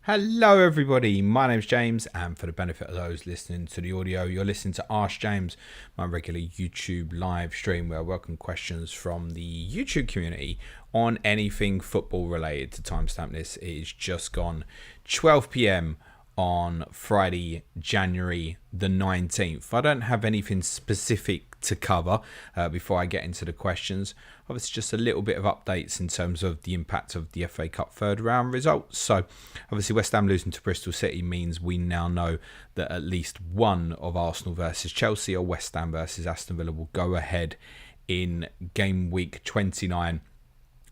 Hello everybody, my name's James, and for the benefit of those listening to the audio, you're listening to Ask James, my regular YouTube live stream where I welcome questions from the YouTube community on anything football related. To timestamp this, it is just gone 12 p.m. on Friday, January the 19th. I don't have anything specific to cover before I get into the questions. Obviously just a little bit of updates in terms of the impact of the FA Cup third round results. So obviously West Ham losing to Bristol City means we now know that at least one of Arsenal versus Chelsea or West Ham versus Aston Villa will go ahead in game week 29.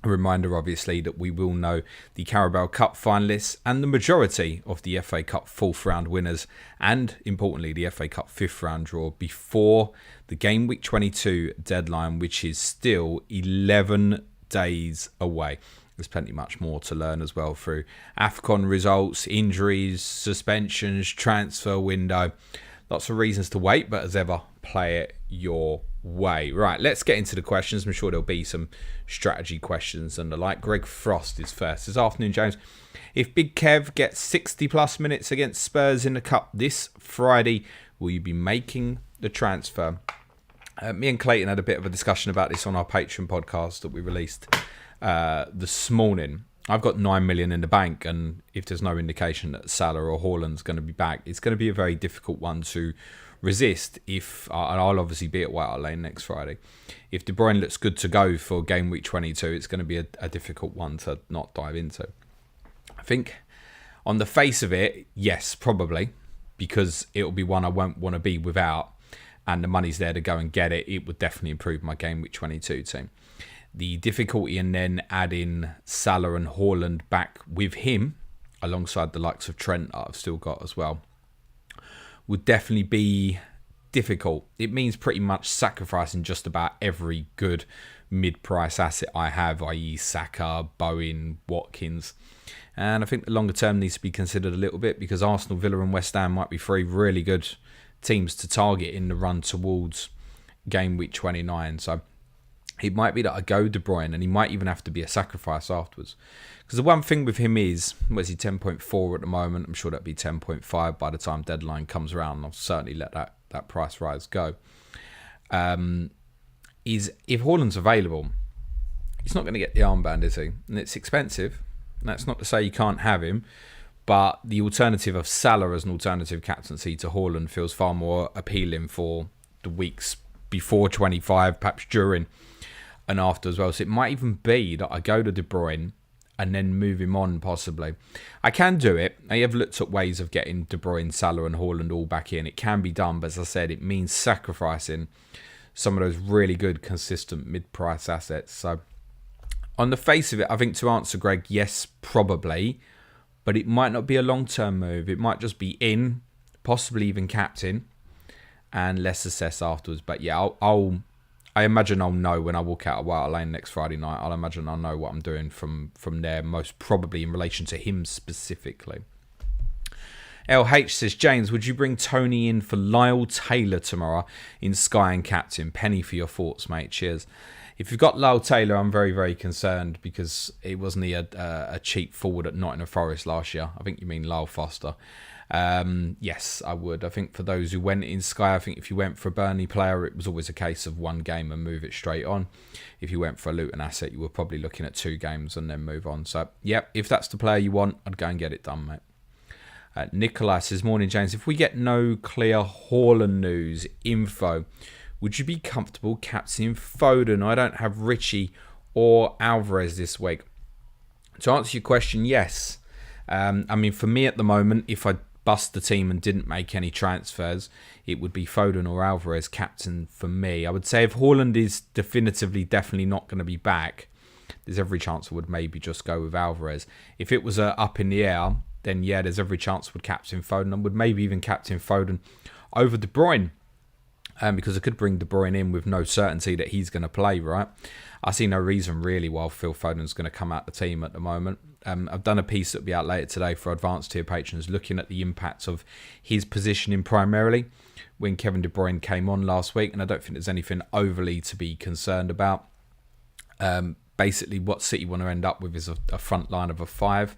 A reminder, obviously, that we will know the Carabao Cup finalists and the majority of the FA Cup fourth round winners and, importantly, the FA Cup fifth round draw before the Game Week 22 deadline, which is still 11 days away. There's plenty much more to learn as well through AFCON results, injuries, suspensions, transfer window. Lots of reasons to wait, but as ever, play it your way. Right, let's get into the questions. I'm sure there'll be some strategy questions and the like. Greg Frost is first. This afternoon, James. If Big Kev gets 60 plus minutes against Spurs in the Cup this Friday, will you be making the transfer? Me and Clayton had a bit of a discussion about this on our Patreon podcast that we released this morning. I've got 9 million in the bank, and if there's no indication that Salah or Haaland's going to be back, it's going to be a very difficult one to resist. And I'll obviously be at White Hart Lane next Friday. If De Bruyne looks good to go for game week 22, it's going to be a difficult one to not dive into. I think on the face of it, yes, probably, because it'll be one I won't want to be without, and the money's there to go and get it. It would definitely improve my game week 22 team. The difficulty in then adding Salah and Haaland back with him, alongside the likes of Trent that I've still got as well, would definitely be difficult. It means pretty much sacrificing just about every good mid-price asset I have, i.e. Saka, Bowen, Watkins. And I think the longer term needs to be considered a little bit, because Arsenal, Villa and West Ham might be three really good teams to target in the run towards game week 29. So it might be that I go De Bruyne, and he might even have to be a sacrifice afterwards. Because the one thing with him is, where's he 10.4 at the moment? I'm sure that'd be 10.5 by the time deadline comes around. I'll certainly let that price rise go. Is if Haaland's available, he's not going to get the armband, is he? And it's expensive. And that's not to say you can't have him, but the alternative of Salah as an alternative captaincy to Haaland feels far more appealing for the weeks before 25, perhaps during and after as well. So it might even be that I go to De Bruyne and then move him on, possibly. I can do it. I have looked at ways of getting De Bruyne, Salah and Haaland all back in. It can be done, but as I said, it means sacrificing some of those really good, consistent mid-price assets. So on the face of it, I think to answer Greg, yes, probably, but it might not be a long-term move. It might just be in, possibly even captain, and let's assess afterwards. But yeah, I imagine I'll know when I walk out of White Hart Lane next Friday night. I'll imagine I'll know what I'm doing from there, most probably in relation to him specifically. LH says, James, would you bring Toney in for Lyle Taylor tomorrow in Sky and Captain? Penny for your thoughts, mate. Cheers. If you've got Lyle Taylor, I'm very, very concerned, because it wasn't a cheap forward at Nottingham Forest last year. I think you mean Lyle Foster. Yes, I would. I think for those who went in Sky, I think if you went for a Burnley player, it was always a case of one game and move it straight on. If you went for a Luton asset, you were probably looking at 2 games and then move on. So, yep, if that's the player you want, I'd go and get it done, mate. Nicholas says, morning, James. If we get no clear Haaland news info, would you be comfortable captaining Foden? I don't have Richie or Alvarez this week. To answer your question, yes. I mean, for me at the moment, if I bust the team and didn't make any transfers, it would be Foden or Alvarez captain for me. I would say if Haaland is definitely not going to be back, there's every chance I would maybe just go with Alvarez. If it was up in the air, then yeah, there's every chance I would captain Foden, and would maybe even captain Foden over De Bruyne. Because I could bring De Bruyne in with no certainty that he's going to play, right? I see no reason really why Phil Foden's going to come out the team at the moment. I've done a piece that will be out later today for advanced tier patrons looking at the impact of his positioning primarily when Kevin De Bruyne came on last week, and I don't think there's anything overly to be concerned about. Basically, what City want to end up with is a front line of a 5.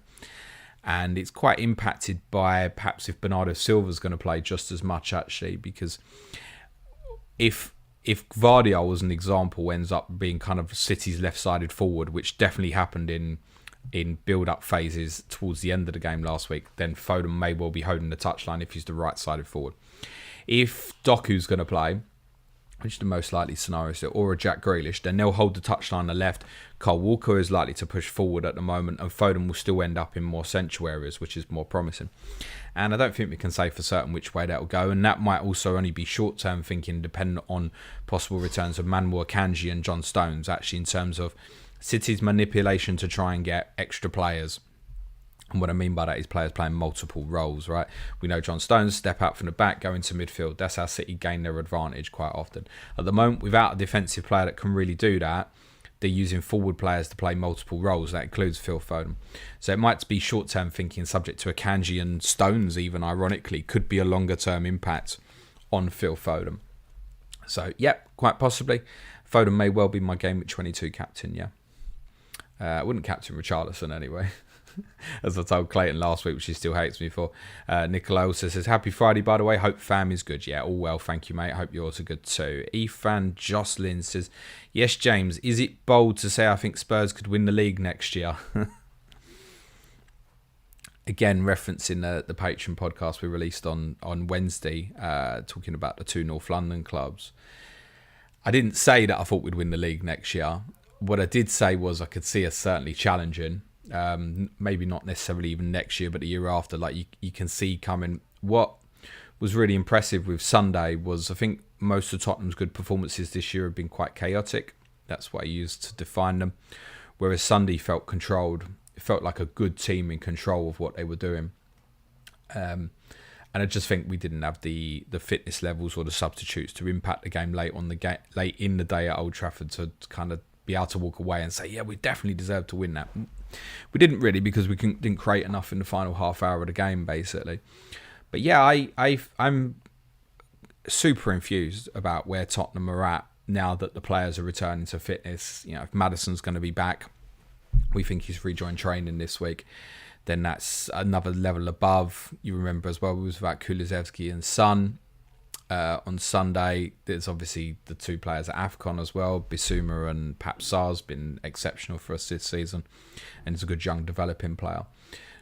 And it's quite impacted by perhaps if Bernardo Silva's going to play just as much, actually, because if Gvardiol, as an example, ends up being kind of City's left-sided forward, which definitely happened in build-up phases towards the end of the game last week, then Foden may well be holding the touchline if he's the right-sided forward. If Doku's going to play, which is the most likely scenario, or a Jack Grealish, then they'll hold the touchline on the left. Kyle Walker is likely to push forward at the moment, and Foden will still end up in more central areas, which is more promising. And I don't think we can say for certain which way that will go, and that might also only be short-term thinking, dependent on possible returns of Manuel Akanji and John Stones, actually, in terms of City's manipulation to try and get extra players. And what I mean by that is players playing multiple roles, right? We know John Stones step out from the back, go into midfield. That's how City gain their advantage quite often. At the moment, without a defensive player that can really do that, they're using forward players to play multiple roles. That includes Phil Foden. So it might be short-term thinking, subject to Akanji and Stones, even ironically, could be a longer-term impact on Phil Foden. So, yep, quite possibly. Foden may well be my Game Week 22 captain, yeah. I wouldn't captain Richarlison anyway. As I told Clayton last week, which he still hates me for. Nicola also says, happy Friday, by the way. Hope fam is good. Yeah, all well, thank you, mate. Hope yours are good too. Ethan Jocelyn says, yes, James, is it bold to say I think Spurs could win the league next year? Again, referencing the Patreon podcast we released on Wednesday, talking about the two North London clubs. I didn't say that I thought we'd win the league next year. What I did say was I could see us certainly challenging. Maybe not necessarily even next year, but the year after. Like you can see coming. What was really impressive with Sunday was I think most of Tottenham's good performances this year have been quite chaotic. That's what I used to define them. Whereas Sunday felt controlled. It felt like a good team in control of what they were doing. And I just think we didn't have the fitness levels or the substitutes to impact the game late in the day at Old Trafford to kind of be able to walk away and say, yeah, we definitely deserve to win that. We didn't really, because we didn't create enough in the final half hour of the game, basically. But yeah, I'm super infused about where Tottenham are at now that the players are returning to fitness. You know, if Madison's going to be back, we think he's rejoined training this week, then that's another level above. You remember as well, we was about Kulusevski and Son. On Sunday, there's obviously the two players at AFCON as well. Bissouma and Pap Sarr's been exceptional for us this season, and he's a good young developing player.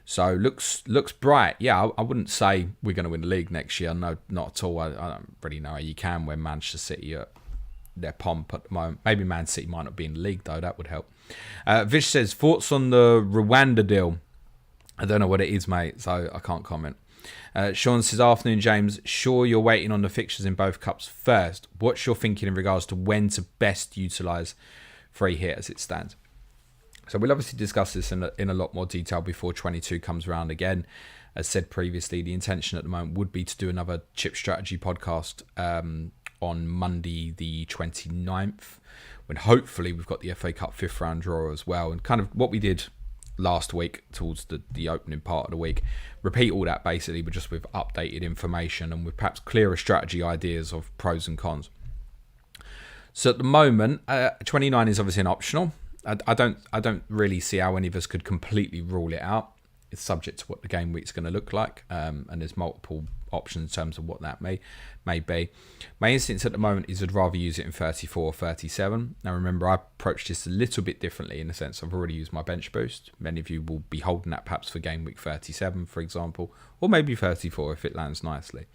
So looks bright. Yeah, I wouldn't say we're going to win the league next year. No, not at all. I don't really know how you can when Manchester City are their pomp at the moment. Maybe Man City might not be in the league though. That would help. Vish says, thoughts on the Rwanda deal? I don't know what it is, mate, so I can't comment. Sean says, afternoon, James. Sure, you're waiting on the fixtures in both cups first. What's your thinking in regards to when to best utilise free hit as it stands? So we'll obviously discuss this in a lot more detail before 22 comes around again. As said previously, the intention at the moment would be to do another chip strategy podcast on Monday the 29th, when hopefully we've got the FA Cup 5th round draw as well, and kind of what we did last week towards the opening part of the week. Repeat all that basically, but just with updated information and with perhaps clearer strategy ideas of pros and cons. So at the moment, 29 is obviously an optional. I don't really see how any of us could completely rule it out. It's subject to what the game week's going to look like, and there's multiple options in terms of what that may be. My instinct at the moment is I'd rather use it in 34 or 37. Now remember, I approached this a little bit differently in the sense I've already used my bench boost. Many of you will be holding that perhaps for game week 37, for example, or maybe 34 if it lands nicely.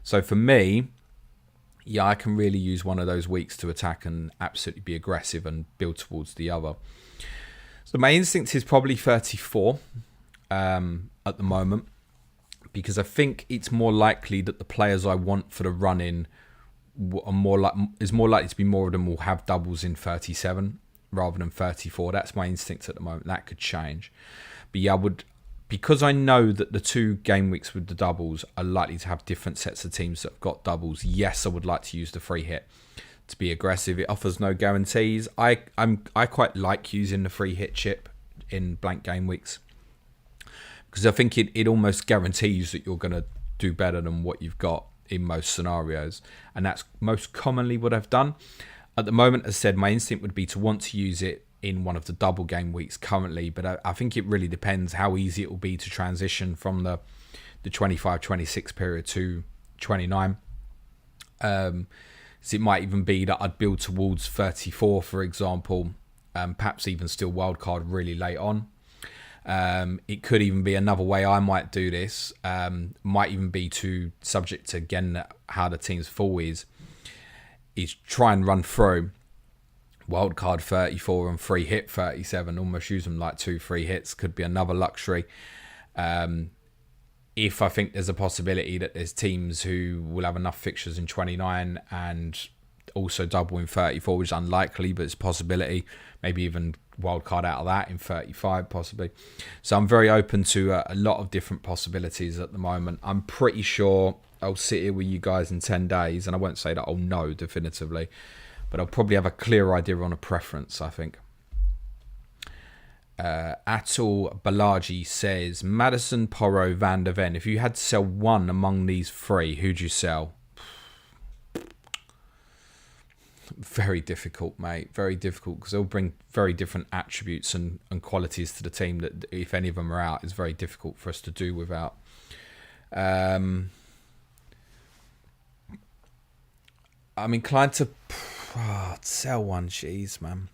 So for me, yeah, I can really use one of those weeks to attack and absolutely be aggressive and build towards the other. So my instinct is probably 34 at the moment, because I think it's more likely that the players I want for the run-in are more likely to be more of them will have doubles in 37 rather than 34. That's my instinct at the moment. That could change. But yeah, because I know that the two game weeks with the doubles are likely to have different sets of teams that have got doubles. Yes, I would like to use the free hit to be aggressive. It offers no guarantees. I quite like using the free hit chip in blank game weeks, because I think it almost guarantees that you're going to do better than what you've got in most scenarios. And that's most commonly what I've done. At the moment, as I said, my instinct would be to want to use it in one of the double game weeks currently, but I think it really depends how easy it will be to transition from the 25-26 period to 29. So it might even be that I'd build towards 34, for example, perhaps even still wildcard really late on. It could even be another way I might do this, might even be to, subject to, again, how the team's fall is try and run through wildcard 34 and free hit 37, almost use them like 2 free hits, could be another luxury. If I think there's a possibility that there's teams who will have enough fixtures in 29 and also double in 34, which is unlikely, but it's a possibility. Maybe even wildcard out of that in 35, possibly. So I'm very open to a lot of different possibilities at the moment. I'm pretty sure I'll sit here with you guys in 10 days, and I won't say that I'll know definitively, but I'll probably have a clear idea on a preference, I think. Atul Balaji says, Madison, Porro, Van der Ven. If you had to sell one among these 3, who'd you sell? Very difficult, mate. Very difficult, because they'll bring very different attributes and qualities to the team that, if any of them are out, is very difficult for us to do without. I'm inclined to sell one. Jeez, man.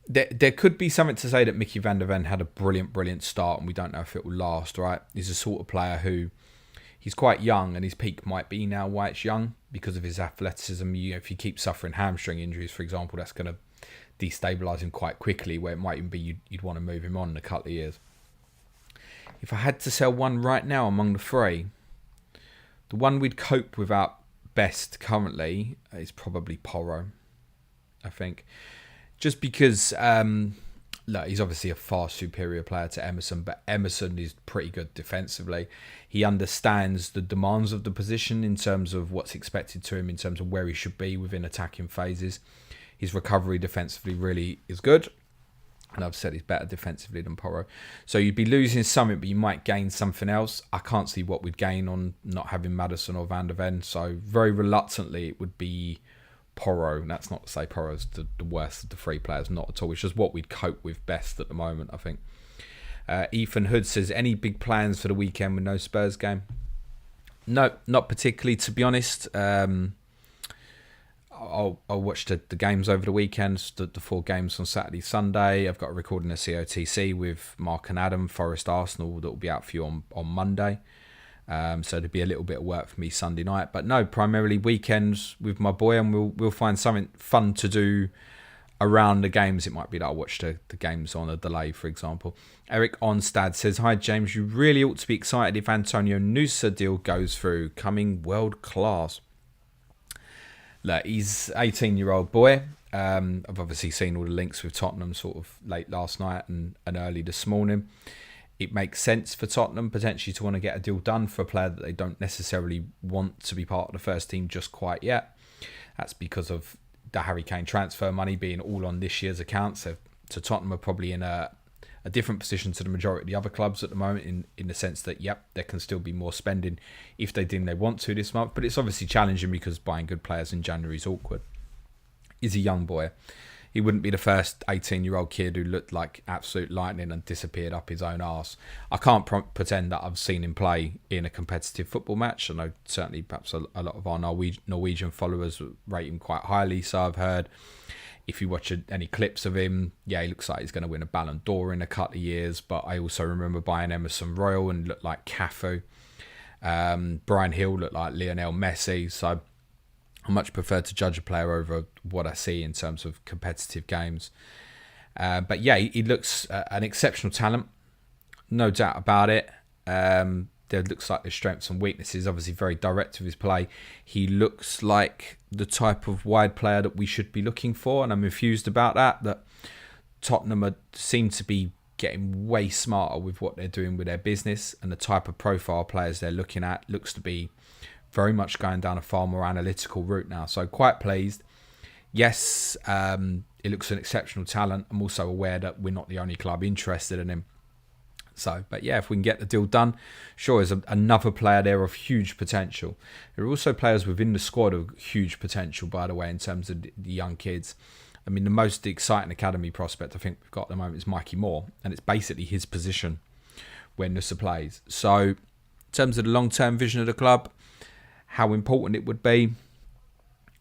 There could be something to say that Mickey van der Ven had a brilliant start, and we don't know if it will last, right? He's a sort of player who, he's quite young, and his peak might be now why it's young, because of his athleticism. If you keep suffering hamstring injuries, for example, that's going to destabilise him quite quickly, where it might even be you'd want to move him on in a couple of years. If I had to sell one right now among the 3, the one we'd cope without best currently is probably Porro, I think. Just because, look, he's obviously a far superior player to Emerson, but Emerson is pretty good defensively. He understands the demands of the position in terms of what's expected to him, in terms of where he should be within attacking phases. His recovery defensively really is good. And I've said he's better defensively than Porro. So you'd be losing something, but you might gain something else. I can't see what we'd gain on not having Madison or Van der Ven. So very reluctantly, it would be Porro. That's not to say Porro's the worst of the 3 players, not at all. It's just what we'd cope with best at the moment, I think. Ethan Hood says, any big plans for the weekend with no Spurs game? No, not particularly, to be honest. I'll watch the games over the weekend, the 4 games on Saturday, Sunday. I've got a recording of COTC with Mark and Adam, Forest Arsenal, that will be out for you on Monday. So there'll be a little bit of work for me Sunday night. But no, primarily weekends with my boy, and we'll find something fun to do around the games. It might be that I'll watch the games on a delay, for example. Eric Onstad says, hi James, you really ought to be excited if Antonio Nusa deal goes through, coming world class. Look, he's 18-year-old boy. I've obviously seen all the links with Tottenham sort of late last night and early this morning. It makes sense for Tottenham potentially to want to get a deal done for a player that they don't necessarily want to be part of the first team just quite yet. That's because of the Harry Kane transfer money being all on this year's account. So Tottenham are probably in a different position to the majority of the other clubs at the moment in the sense that, yep, there can still be more spending if they deem they want to this month. But it's obviously challenging because buying good players in January is awkward. He's a young boy. He wouldn't be the first 18-year-old kid who looked like absolute lightning and disappeared up his own arse. I can't pretend that I've seen him play in a competitive football match. I know certainly perhaps a lot of our Norwegian followers rate him quite highly, so I've heard. If you watch any clips of him, yeah, he looks like he's going to win a Ballon d'Or in a couple of years. But I also remember buying Emerson Royal and looked like Cafu. Brian Hill looked like Lionel Messi. So I much prefer to judge a player over what I see in terms of competitive games. But yeah, he looks an exceptional talent. No doubt about it. There looks like there's strengths and weaknesses. Obviously very direct with his play. He looks like the type of wide player that we should be looking for, and I'm infused about that Tottenham seem to be getting way smarter with what they're doing with their business, and the type of profile players they're looking at looks to be very much going down a far more analytical route now. So quite pleased. Yes, it looks an exceptional talent. I'm also aware that we're not the only club interested in him. So, but yeah, if we can get the deal done, sure, there's another player there of huge potential. There are also players within the squad of huge potential, by the way, in terms of the young kids. I mean, the most exciting academy prospect I think we've got at the moment is Mikey Moore, and it's basically his position when Nusa plays. So, in terms of the long-term vision of the club, how important it would be,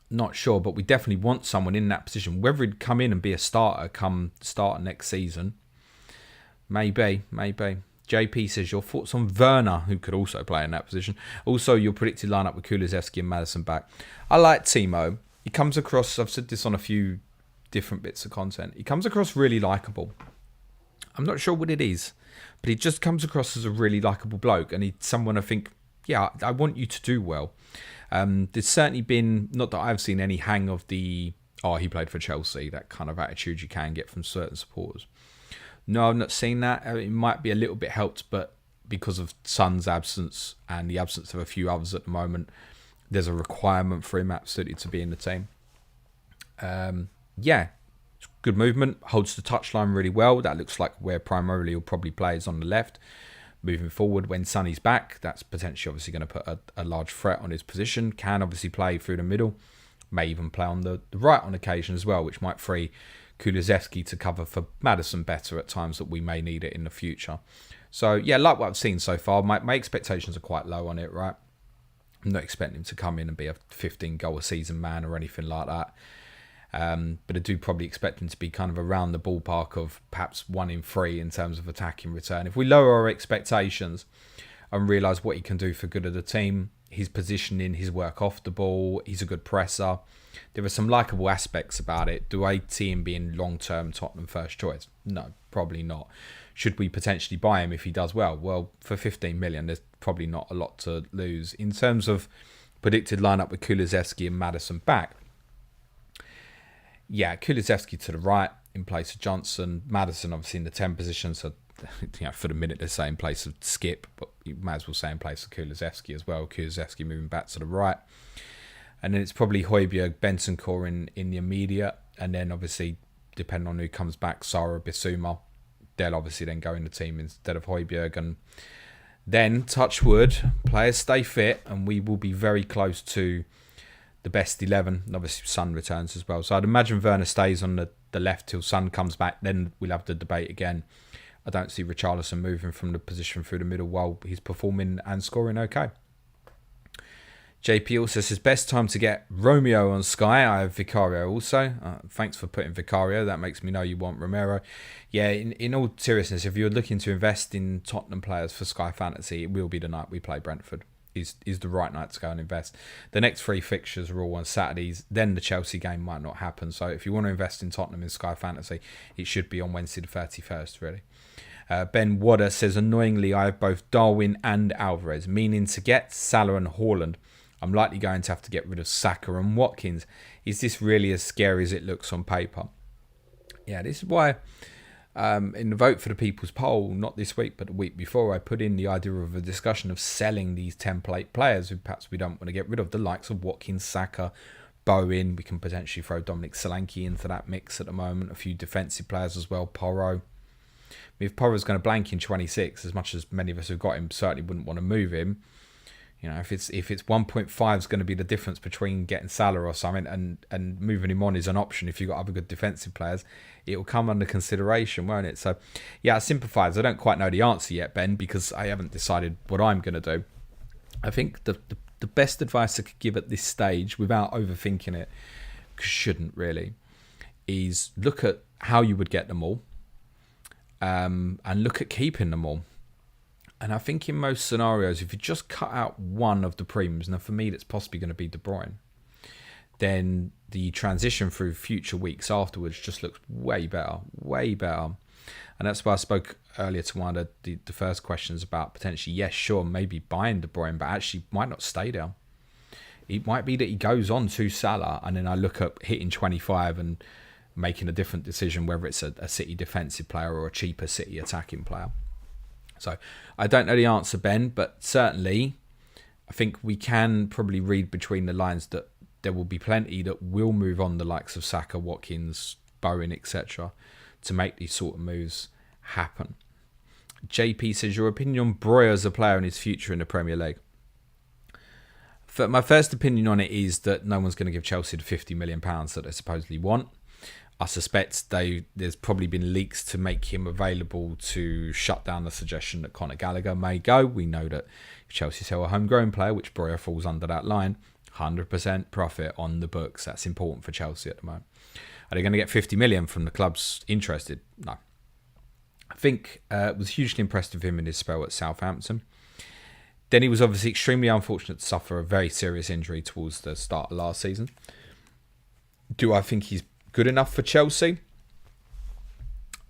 not sure, but we definitely want someone in that position. Whether he'd come in and be a starter come start next season, maybe. JP says, your thoughts on Werner, who could also play in that position. Also, your predicted lineup with Kulusevski and Madison back. I like Timo. He comes across, I've said this on a few different bits of content, he comes across really likeable. I'm not sure what it is, but he just comes across as a really likeable bloke, and he's someone I think, yeah, I want you to do well. There's certainly been, not that I've seen any hang of the, he played for Chelsea, that kind of attitude you can get from certain supporters. No, I've not seen that. It might be a little bit helped, but because of Son's absence and the absence of a few others at the moment, there's a requirement for him absolutely to be in the team. It's good movement, holds the touchline really well. That looks like where primarily he'll probably play is on the left. Moving forward, when Sonny's back, that's potentially obviously going to put a large threat on his position. Can obviously play through the middle, may even play on the right on occasion as well, which might free Kulusevski to cover for Madison better at times that we may need it in the future. So, yeah, like what I've seen so far, my expectations are quite low on it, right? I'm not expecting him to come in and be a 15-goal-a-season man or anything like that. But I do probably expect him to be kind of around the ballpark of perhaps 1 in 3 in terms of attacking return. If we lower our expectations and realise what he can do for good of the team, his positioning, his work off the ball, he's a good presser. There are some likeable aspects about it. Do I see him being long-term Tottenham first choice? No, probably not. Should we potentially buy him if he does well? Well, for 15 million, there's probably not a lot to lose. In terms of predicted lineup with Kulusevski and Madison back, yeah, Kulusevski to the right in place of Johnson. Madison obviously in the 10 position, so for the minute they're saying place of Skip, but you might as well say in place of Kulusevski as well. Kulusevski moving back to the right. And then it's probably Højbjerg, Bentancur in the immediate. And then obviously, depending on who comes back, Sara, Bissouma, they'll obviously then go in the team instead of Højbjerg. And then, touch wood, players stay fit, and we will be very close to the best 11. And obviously, Son returns as well. So I'd imagine Werner stays on the left till Son comes back. Then we'll have the debate again. I don't see Richarlison moving from the position through the middle while he's performing and scoring okay. JP also says, best time to get Romeo on Sky. I have Vicario also. Thanks for putting Vicario. That makes me know you want Romero. Yeah, in all seriousness, if you're looking to invest in Tottenham players for Sky Fantasy, it will be the night we play Brentford. Is the right night to go and invest. The next 3 fixtures are all on Saturdays. Then the Chelsea game might not happen. So if you want to invest in Tottenham in Sky Fantasy, it should be on Wednesday the 31st, really. Ben Wadder says, annoyingly, I have both Darwin and Alvarez, meaning to get Salah and Haaland. I'm likely going to have to get rid of Saka and Watkins. Is this really as scary as it looks on paper? Yeah, this is why in the Vote for the People's poll, not this week, but the week before, I put in the idea of a discussion of selling these template players who perhaps we don't want to get rid of. The likes of Watkins, Saka, Bowen. We can potentially throw Dominic Solanke into that mix at the moment. A few defensive players as well. Porro. If Porro's going to blank in 26, as much as many of us who've got him certainly wouldn't want to move him. You know, if it's 1.5 is going to be the difference between getting Salah or something and moving him on is an option if you've got other good defensive players, it will come under consideration, won't it? So, yeah, I sympathise. I don't quite know the answer yet, Ben, because I haven't decided what I'm going to do. I think the best advice I could give at this stage, without overthinking it, shouldn't really, is look at how you would get them all and look at keeping them all. And I think in most scenarios, if you just cut out one of the premiums, now for me that's possibly going to be De Bruyne, then the transition through future weeks afterwards just looks way better, way better. And that's why I spoke earlier to one of the first questions about potentially, yes, sure, maybe buying De Bruyne, but actually might not stay there. It might be that he goes on to Salah, and then I look at hitting 25 and making a different decision, whether it's a City defensive player or a cheaper City attacking player. So I don't know the answer, Ben, but certainly I think we can probably read between the lines that there will be plenty that will move on, the likes of Saka, Watkins, Bowen, etc., to make these sort of moves happen. JP says, your opinion on Bruyne as a player and his future in the Premier League? My first opinion on it is that no one's going to give Chelsea the £50 million that they supposedly want. I suspect there's probably been leaks to make him available to shut down the suggestion that Conor Gallagher may go. We know that if Chelsea sell a homegrown player, which Bruyne falls under that line, 100% profit on the books. That's important for Chelsea at the moment. Are they going to get 50 million from the clubs interested? No. I think was hugely impressed with him in his spell at Southampton. Then he was obviously extremely unfortunate to suffer a very serious injury towards the start of last season. Do I think he's good enough for Chelsea?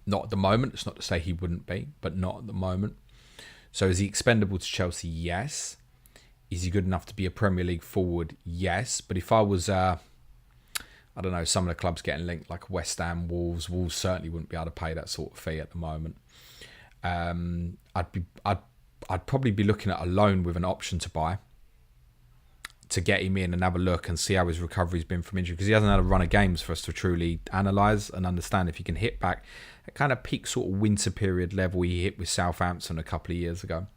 Not at the moment. It's not to say he wouldn't be, but not at the moment. So is he expendable to Chelsea? Yes. Is he good enough to be a Premier League forward? Yes. But if I was, I don't know, some of the clubs getting linked like West Ham, Wolves certainly wouldn't be able to pay that sort of fee at the moment. I'd probably be looking at a loan with an option to buy to get him in and have a look and see how his recovery's been from injury, because he hasn't had a run of games for us to truly analyse and understand if he can hit back at kind of peak sort of winter period level he hit with Southampton a couple of years ago.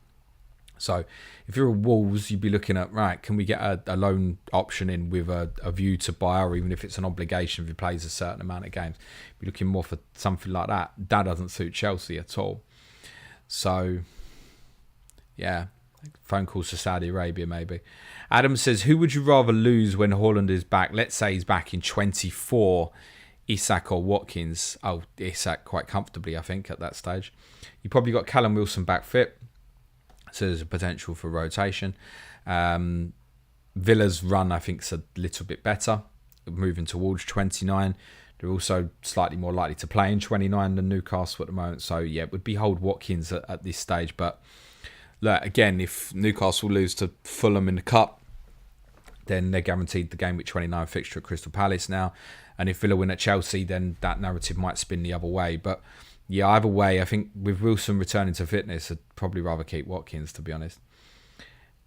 So if you're a Wolves, you'd be looking at, right, can we get a loan option in with a view to buy, or even if it's an obligation if he plays a certain amount of games, be looking more for something like that. That doesn't suit Chelsea at all. So yeah, phone calls to Saudi Arabia maybe. Adam says, who would you rather lose when Haaland is back? Let's say he's back in 24, Isak or Watkins. Oh, Isak quite comfortably, I think, at that stage. You probably got Callum Wilson back fit, so there's a potential for rotation. Villa's run, I think, is a little bit better, moving towards 29. They're also slightly more likely to play in 29 than Newcastle at the moment. So, yeah, it would be hold Watkins at this stage. But, look, again, if Newcastle lose to Fulham in the Cup, then they're guaranteed the game with 29 fixture at Crystal Palace now. And if Villa win at Chelsea, then that narrative might spin the other way. But, yeah, either way, I think with Wilson returning to fitness, I'd probably rather keep Watkins, to be honest.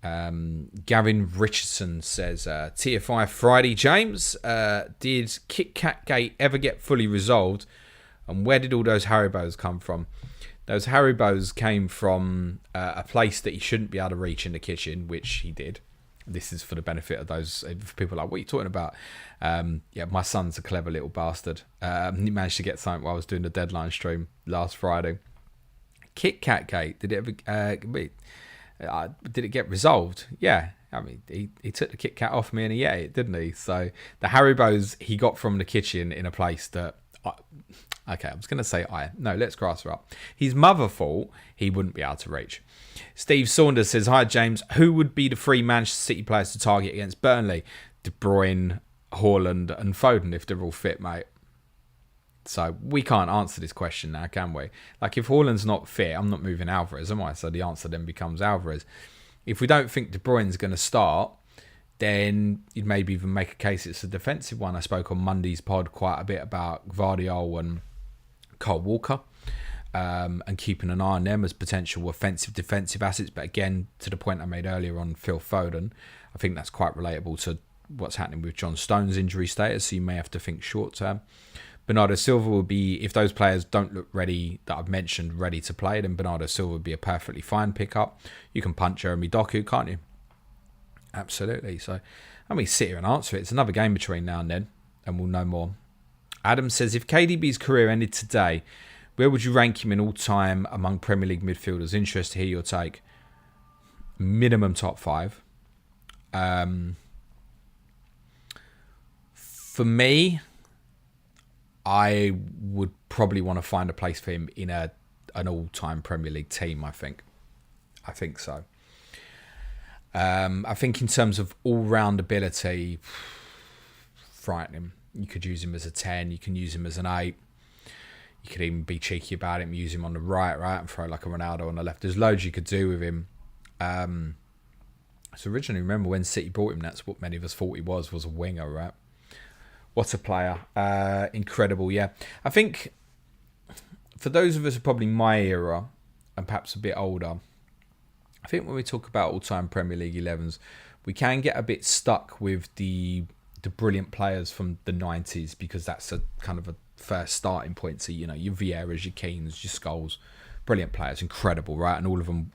Gavin Richardson says, TFI Friday, James, did Kit Kat Gate ever get fully resolved? And where did all those Haribos come from? Those Haribos came from a place that he shouldn't be able to reach in the kitchen, which he did. This is for the benefit of those people like, what are you talking about? Yeah, my son's a clever little bastard. He managed to get something while I was doing the deadline stream last Friday. Kit Kat Gate, did it ever... did it get resolved? Yeah. I mean, he took the Kit Kat off me and he ate it, didn't he? So the Haribos he got from the kitchen in a place that... Okay, I was going to say No, let's grass her up. His mother thought he wouldn't be able to reach. Steve Saunders says, hi, James. Who would be the three Manchester City players to target against Burnley? De Bruyne, Haaland and Foden, if they're all fit, mate. So we can't answer this question now, can we? Like, if Haaland's not fit, I'm not moving Alvarez, am I? So the answer then becomes Alvarez. If we don't think De Bruyne's going to start, then you'd maybe even make a case it's a defensive one. I spoke on Monday's pod quite a bit about Gvardiol and Kyle Walker and keeping an eye on them as potential offensive defensive assets. But again, to the point I made earlier on Phil Foden, I think that's quite relatable to what's happening with John Stones' injury status. So you may have to think short term. Bernardo Silva will be, if those players don't look ready, that I've mentioned, ready to play, then Bernardo Silva would be a perfectly fine pickup. You can punt Jeremy Doku, can't you? Absolutely. So, I mean, sit here and answer it. It's another game between now and then, and we'll know more. Adam says, if KDB's career ended today, where would you rank him in all time among Premier League midfielders? Interested to hear your take. Minimum top 5. For me, I would probably want to find a place for him in an all-time Premier League team, I think. I think so. I think in terms of all-round ability, frightening. You could use him as a 10. You can use him as an 8. You could even be cheeky about him, use him on the right, and throw like a Ronaldo on the left. There's loads you could do with him. So originally, remember when City bought him, that's what many of us thought he was a winger, right? What a player. Incredible, yeah. I think for those of us who are probably my era and perhaps a bit older, I think when we talk about all-time Premier League 11s, we can get a bit stuck with the brilliant players from the 90s because that's a kind of a first starting point. So, you know, your Vieiras, your Keanes, your Scholes, brilliant players, incredible, right? And all of them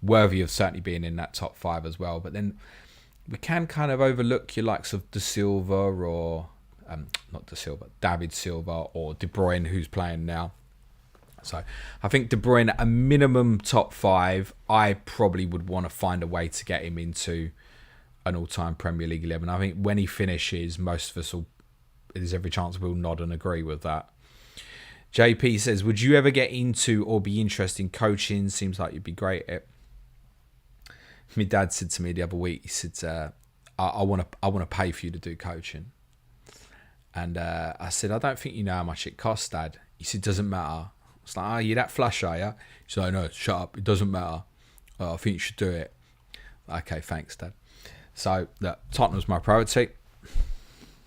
worthy of certainly being in that top 5 as well. But then we can kind of overlook your likes of De Silva or David Silva or De Bruyne, who's playing now. So I think De Bruyne at a minimum top 5. I probably would want to find a way to get him into an all-time Premier League 11. I think when he finishes, most of us there's every chance we'll nod and agree with that. JP says, would you ever get into or be interested in coaching? Seems like you'd be great at it. My dad said to me the other week, he said, I want to pay for you to do coaching. And I said, I don't think you know how much it costs, Dad. He said, doesn't matter. It's like, you're that flush, are you? He's like, no, shut up. It doesn't matter. I think you should do it. Okay, thanks, Dad. So, look, Tottenham's my priority.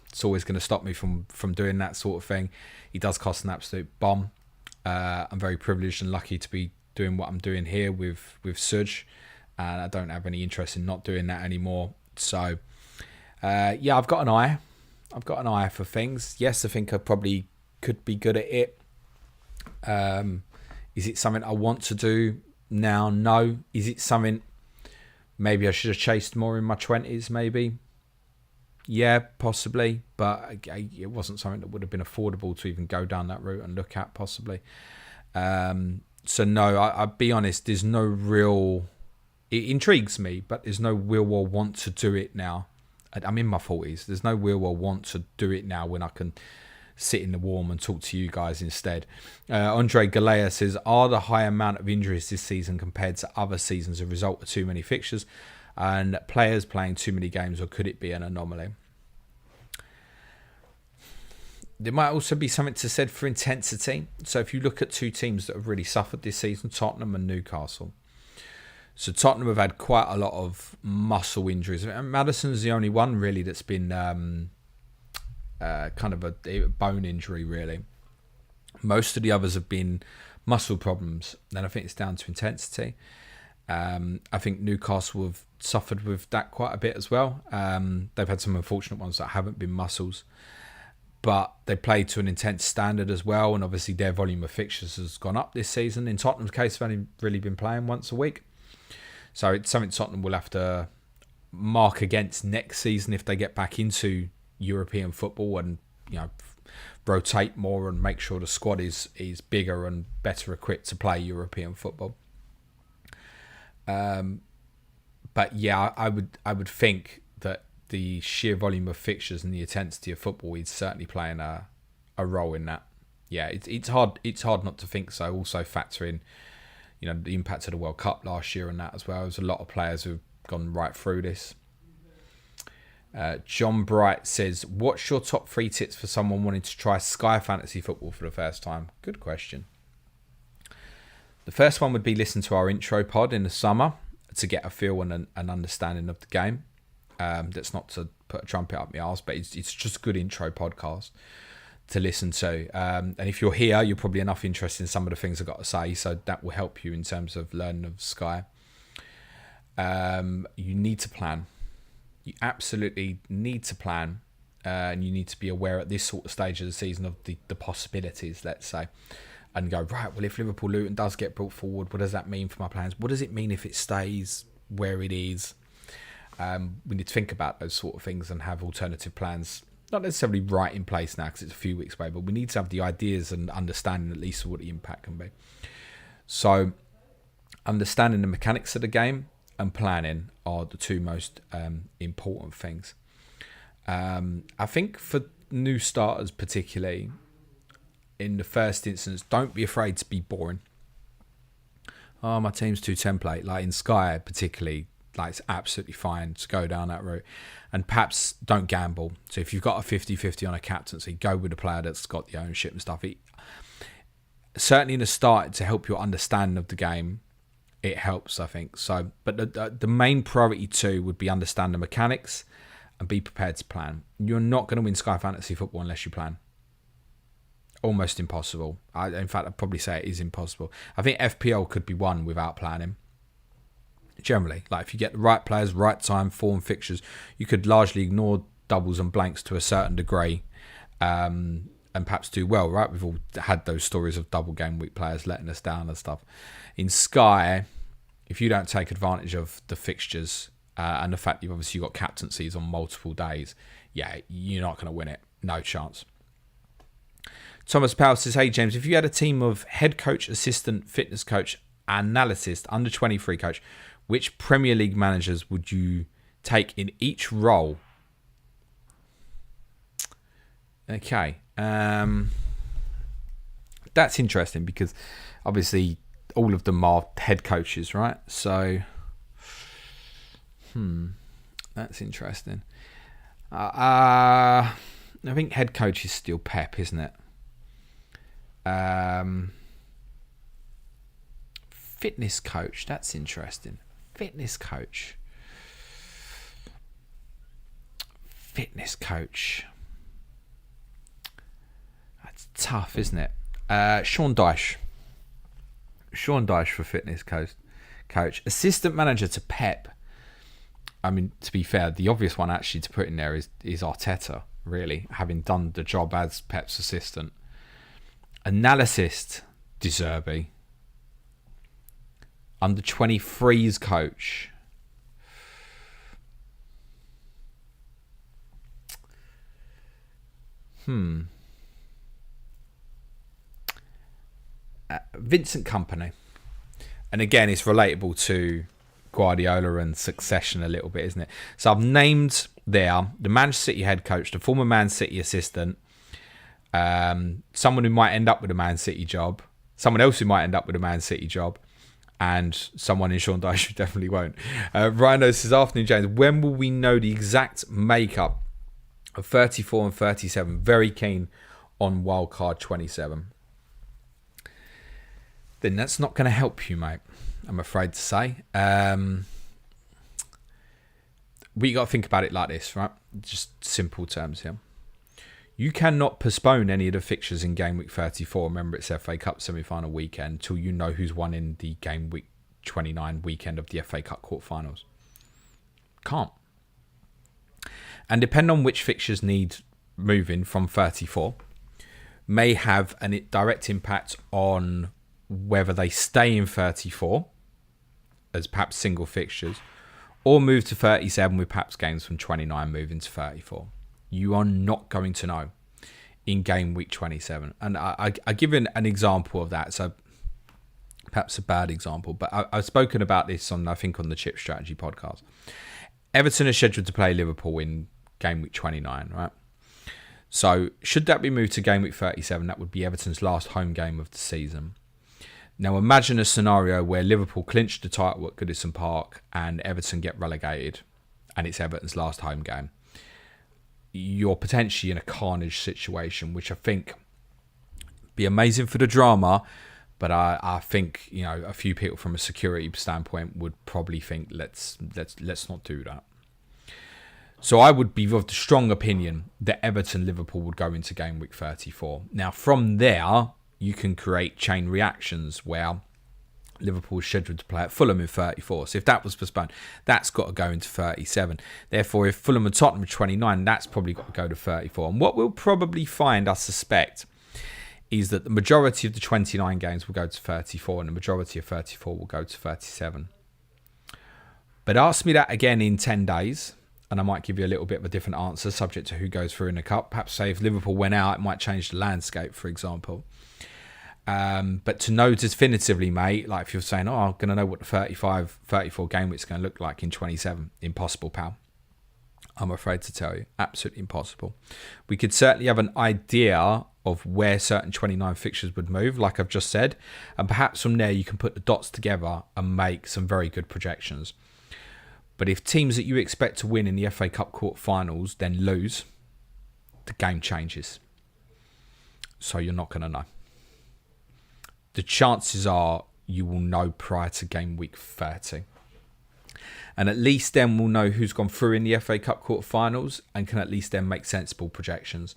It's always going to stop me from doing that sort of thing. He does cost an absolute bomb. I'm very privileged and lucky to be doing what I'm doing here with Suj. And I don't have any interest in not doing that anymore. So, yeah, I've got an eye. I've got an eye for things. Yes, I think I probably could be good at it. Is it something I want to do now? No. Is it something maybe I should have chased more in my 20s, maybe? Yeah, possibly. But it wasn't something that would have been affordable to even go down that route and look at, possibly. So, no, I'll be honest, there's no real... It intrigues me, but there's no will or want to do it now. I'm in my 40s. There's no will or want to do it now when I can sit in the warm and talk to you guys instead. Andre Galea says, are the high amount of injuries this season compared to other seasons a result of too many fixtures and players playing too many games, or could it be an anomaly? There might also be something to said for intensity. So if you look at two teams that have really suffered this season, Tottenham and Newcastle. So Tottenham have had quite a lot of muscle injuries. And Madison's the only one really that's been kind of a bone injury, really. Most of the others have been muscle problems. And I think it's down to intensity. I think Newcastle have suffered with that quite a bit as well. They've had some unfortunate ones that haven't been muscles. But they play to an intense standard as well. And obviously their volume of fixtures has gone up this season. In Tottenham's case, they've only really been playing once a week. So it's something Tottenham will have to mark against next season if they get back into European football and, you know, rotate more and make sure the squad is bigger and better equipped to play European football. But yeah, I would think that the sheer volume of fixtures and the intensity of football is certainly playing a role in that. Yeah, it's hard not to think so. Also factor in, you know, the impact of the World Cup last year and that as well. There's a lot of players who've gone right through this. John Bright says, what's your top 3 tips for someone wanting to try Sky Fantasy Football for the first time? Good question. The first one would be listen to our intro pod in the summer to get a feel and an understanding of the game. That's not to put a trumpet up my arse, but it's just a good intro podcast to listen to. And if you're here, you're probably enough interested in some of the things I've got to say, so that will help you in terms of learning of Sky. You need to plan. You absolutely need to plan, and you need to be aware at this sort of stage of the season of the possibilities, let's say, and go, right, well, if Liverpool-Luton does get brought forward, what does that mean for my plans? What does it mean if it stays where it is? We need to think about those sort of things and have alternative plans, not necessarily right in place now because it's a few weeks away, but we need to have the ideas and understanding at least of what the impact can be. So understanding the mechanics of the game and planning are the two most important things. I think for new starters particularly, in the first instance, don't be afraid to be boring. Oh, my team's too template. Like in Sky particularly, like it's absolutely fine to go down that route. And perhaps don't gamble. So if you've got a 50-50 on a captaincy, go with a player that's got the ownership and stuff. Certainly in the start, to help your understanding of the game, it helps, I think. So, but the main priority too would be understand the mechanics and be prepared to plan. You're not going to win Sky Fantasy Football unless you plan. Almost impossible. In fact, I'd probably say it is impossible. I think FPL could be won without planning. Generally, like if you get the right players, right time, form, fixtures, you could largely ignore doubles and blanks to a certain degree, and perhaps do well, right? We've all had those stories of double game week players letting us down and stuff. In Sky, if you don't take advantage of the fixtures and the fact you've obviously got captaincies on multiple days, yeah, you're not going to win it. No chance. Thomas Powell says, hey James, if you had a team of head coach, assistant, fitness coach, analyst, under 23 coach, which Premier League managers would you take in each role? Okay. That's interesting because obviously all of them are head coaches, right? So, that's interesting. I think head coach is still Pep, isn't it? Fitness coach, that's interesting. Fitness coach. That's tough, isn't it? Sean Dyche for fitness coach. Assistant manager to Pep. I mean, to be fair, the obvious one actually to put in there is Arteta, really, having done the job as Pep's assistant. Analyst, De Zerbi. Under 23s coach. Vincent Kompany. And again, it's relatable to Guardiola and Succession a little bit, isn't it? So I've named there the Manchester City head coach, the former Man City assistant, someone who might end up with a Man City job, someone else who might end up with a Man City job, and someone in Sean Dyche who definitely won't. Rhino says, afternoon, James, when will we know the exact makeup of 34 and 37? Very keen on wildcard 27. Then that's not going to help you, mate, I'm afraid to say. We got to think about it like this, right? Just simple terms here. You cannot postpone any of the fixtures in game week 34. Remember, it's FA Cup semi-final weekend until you know who's won in the game week 29 weekend of the FA Cup quarterfinals. Can't. And depending on which fixtures need moving from 34, may have a direct impact on whether they stay in 34 as perhaps single fixtures or move to 37 with perhaps games from 29 moving to 34. You are not going to know in game week 27. And I give an example of that. So perhaps a bad example, but I've spoken about this on the Chip Strategy podcast. Everton is scheduled to play Liverpool in game week 29, right? So should that be moved to game week 37, that would be Everton's last home game of the season. Now imagine a scenario where Liverpool clinch the title at Goodison Park and Everton get relegated and it's Everton's last home game. You're potentially in a carnage situation, which I think be amazing for the drama, but I think, you know, a few people from a security standpoint would probably think let's not do that. So I would be of the strong opinion that Everton-Liverpool would go into game week 34. Now from there, you can create chain reactions where Liverpool is scheduled to play at Fulham in 34. So if that was postponed, that's got to go into 37. Therefore, if Fulham and Tottenham are 29, that's probably got to go to 34. And what we'll probably find, I suspect, is that the majority of the 29 games will go to 34 and the majority of 34 will go to 37. But ask me that again in 10 days and I might give you a little bit of a different answer subject to who goes through in the cup. Perhaps say if Liverpool went out, it might change the landscape, for example. But to know definitively, mate, like if you're saying, oh, I'm going to know what the 34 game week's going to look like in 27, impossible, pal. I'm afraid to tell you, absolutely impossible. We could certainly have an idea of where certain 29 fixtures would move, like I've just said, and perhaps from there you can put the dots together and make some very good projections. But if teams that you expect to win in the FA Cup quarterfinals then lose, the game changes. So you're not going to know. The chances are you will know prior to game week 30. And at least then we'll know who's gone through in the FA Cup quarterfinals and can at least then make sensible projections.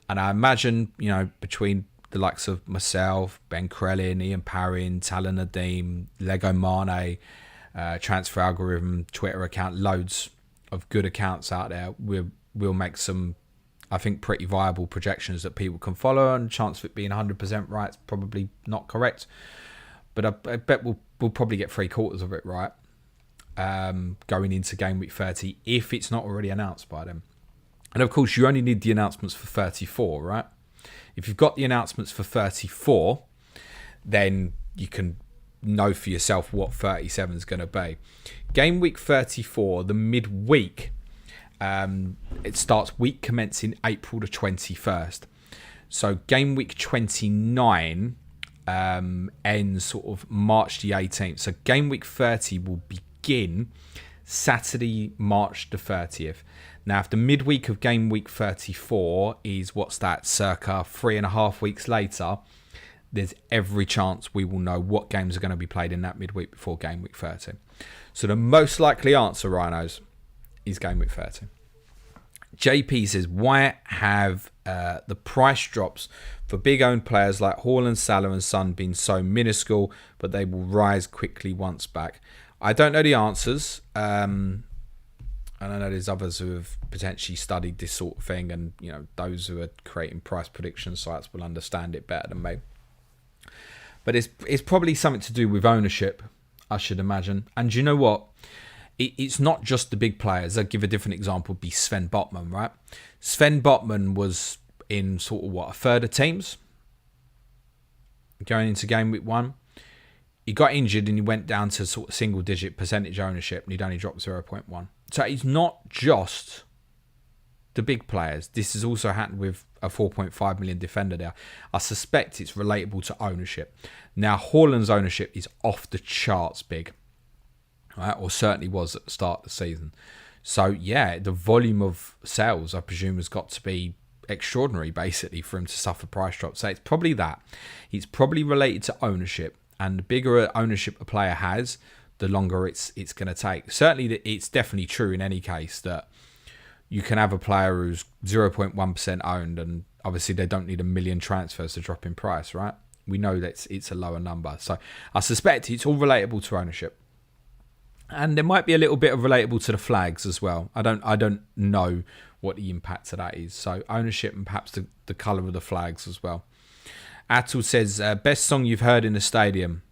And I imagine, you know, between the likes of myself, Ben Krellin, Ian Parrin, Talon Nadeem, Lego Mane, Transfer Algorithm, Twitter account, loads of good accounts out there, we'll make some, I think, pretty viable projections that people can follow, and chance of it being 100% right is probably not correct. But I bet we'll probably get 3/4 of it right going into game week 30 if it's not already announced by them. And of course, you only need the announcements for 34, right? If you've got the announcements for 34, then you can know for yourself what 37 is going to be. Game week 34, the midweek, it starts week commencing April the 21st. So game week 29 ends sort of March the 18th. So game week 30 will begin Saturday, March the 30th. Now, if the midweek of game week 34 is, circa 3.5 weeks later, there's every chance we will know what games are going to be played in that midweek before game week 30. So the most likely answer, Rhinos, is game week 30. JP says, why have the price drops for big owned players like Haaland, Salah and Son been so minuscule, but they will rise quickly once back? I don't know the answers. And I know there's others who have potentially studied this sort of thing, and those who are creating price prediction sites will understand it better than me. But it's probably something to do with ownership, I should imagine. And you know what? It's not just the big players. I'll give a different example, be Sven Botman, right? Sven Botman was in sort of a third of teams going into game week 1. He got injured and he went down to sort of single digit percentage ownership, and he'd only dropped 0.1. So it's not just the big players. This has also happened with a 4.5 million defender there. I suspect it's relatable to ownership. Now, Haaland's ownership is off the charts big, right? Or certainly was at the start of the season. So yeah, the volume of sales, I presume, has got to be extraordinary, basically, for him to suffer price drops. So it's probably that. It's probably related to ownership. And the bigger ownership a player has, the longer it's going to take. Certainly, it's definitely true in any case that you can have a player who's 0.1% owned, and obviously they don't need a million transfers to drop in price, right? We know that it's a lower number. So I suspect it's all relatable to ownership. And there might be a little bit of relatable to the flags as well. I don't know what the impact of that is. So ownership and perhaps the colour of the flags as well. Atul says, best song you've heard in the stadium.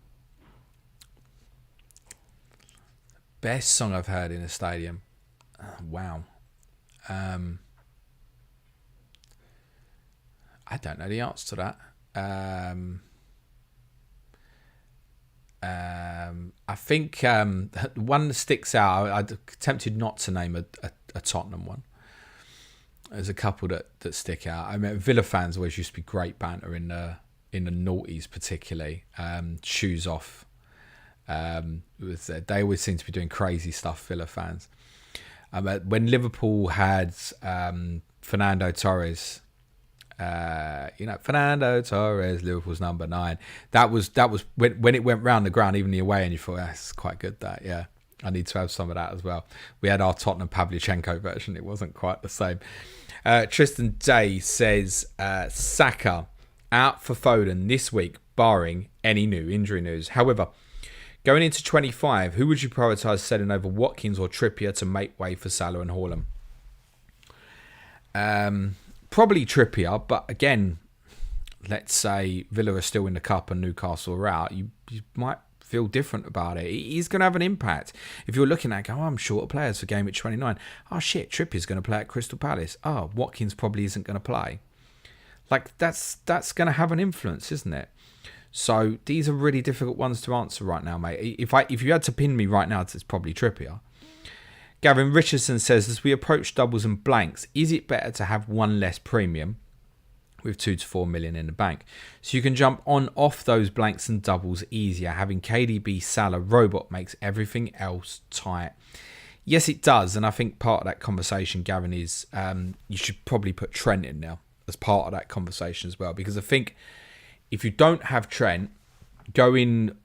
Best song I've heard in a stadium. Wow. I don't know the answer to that. I think one that sticks out, I attempted not to name a Tottenham one. There's a couple that stick out. I mean, Villa fans always used to be great banter in the noughties, particularly. Shoes off. They always seem to be doing crazy stuff, Villa fans. When Liverpool had Fernando Torres, Fernando Torres, Liverpool's number 9. That was when it went round the ground, even the away, and you thought, that's quite good. That, yeah, I need to have some of that as well. We had our Tottenham Pavlyuchenko version. It wasn't quite the same. Tristan Day says Saka out for Foden this week, barring any new injury news. However, going into 25, who would you prioritise selling over Watkins or Trippier to make way for Salah and Haaland? Probably Trippier, but again, let's say Villa are still in the cup and Newcastle are out, you might feel different about it. He's going to have an impact. If you're looking at, I'm short of players for game at 29. Oh shit, Trippier's going to play at Crystal Palace. Oh, Watkins probably isn't going to play. Like, that's going to have an influence, isn't it? So these are really difficult ones to answer right now, mate. If you had to pin me right now, it's probably Trippier. Gavin Richardson says, as we approach doubles and blanks, is it better to have one less premium with 2 to 4 million in the bank, so you can jump on off those blanks and doubles easier? Having KDB, Salah, Robot makes everything else tight. Yes, it does. And I think part of that conversation, Gavin, is you should probably put Trent in now as part of that conversation as well. Because I think if you don't have Trent, going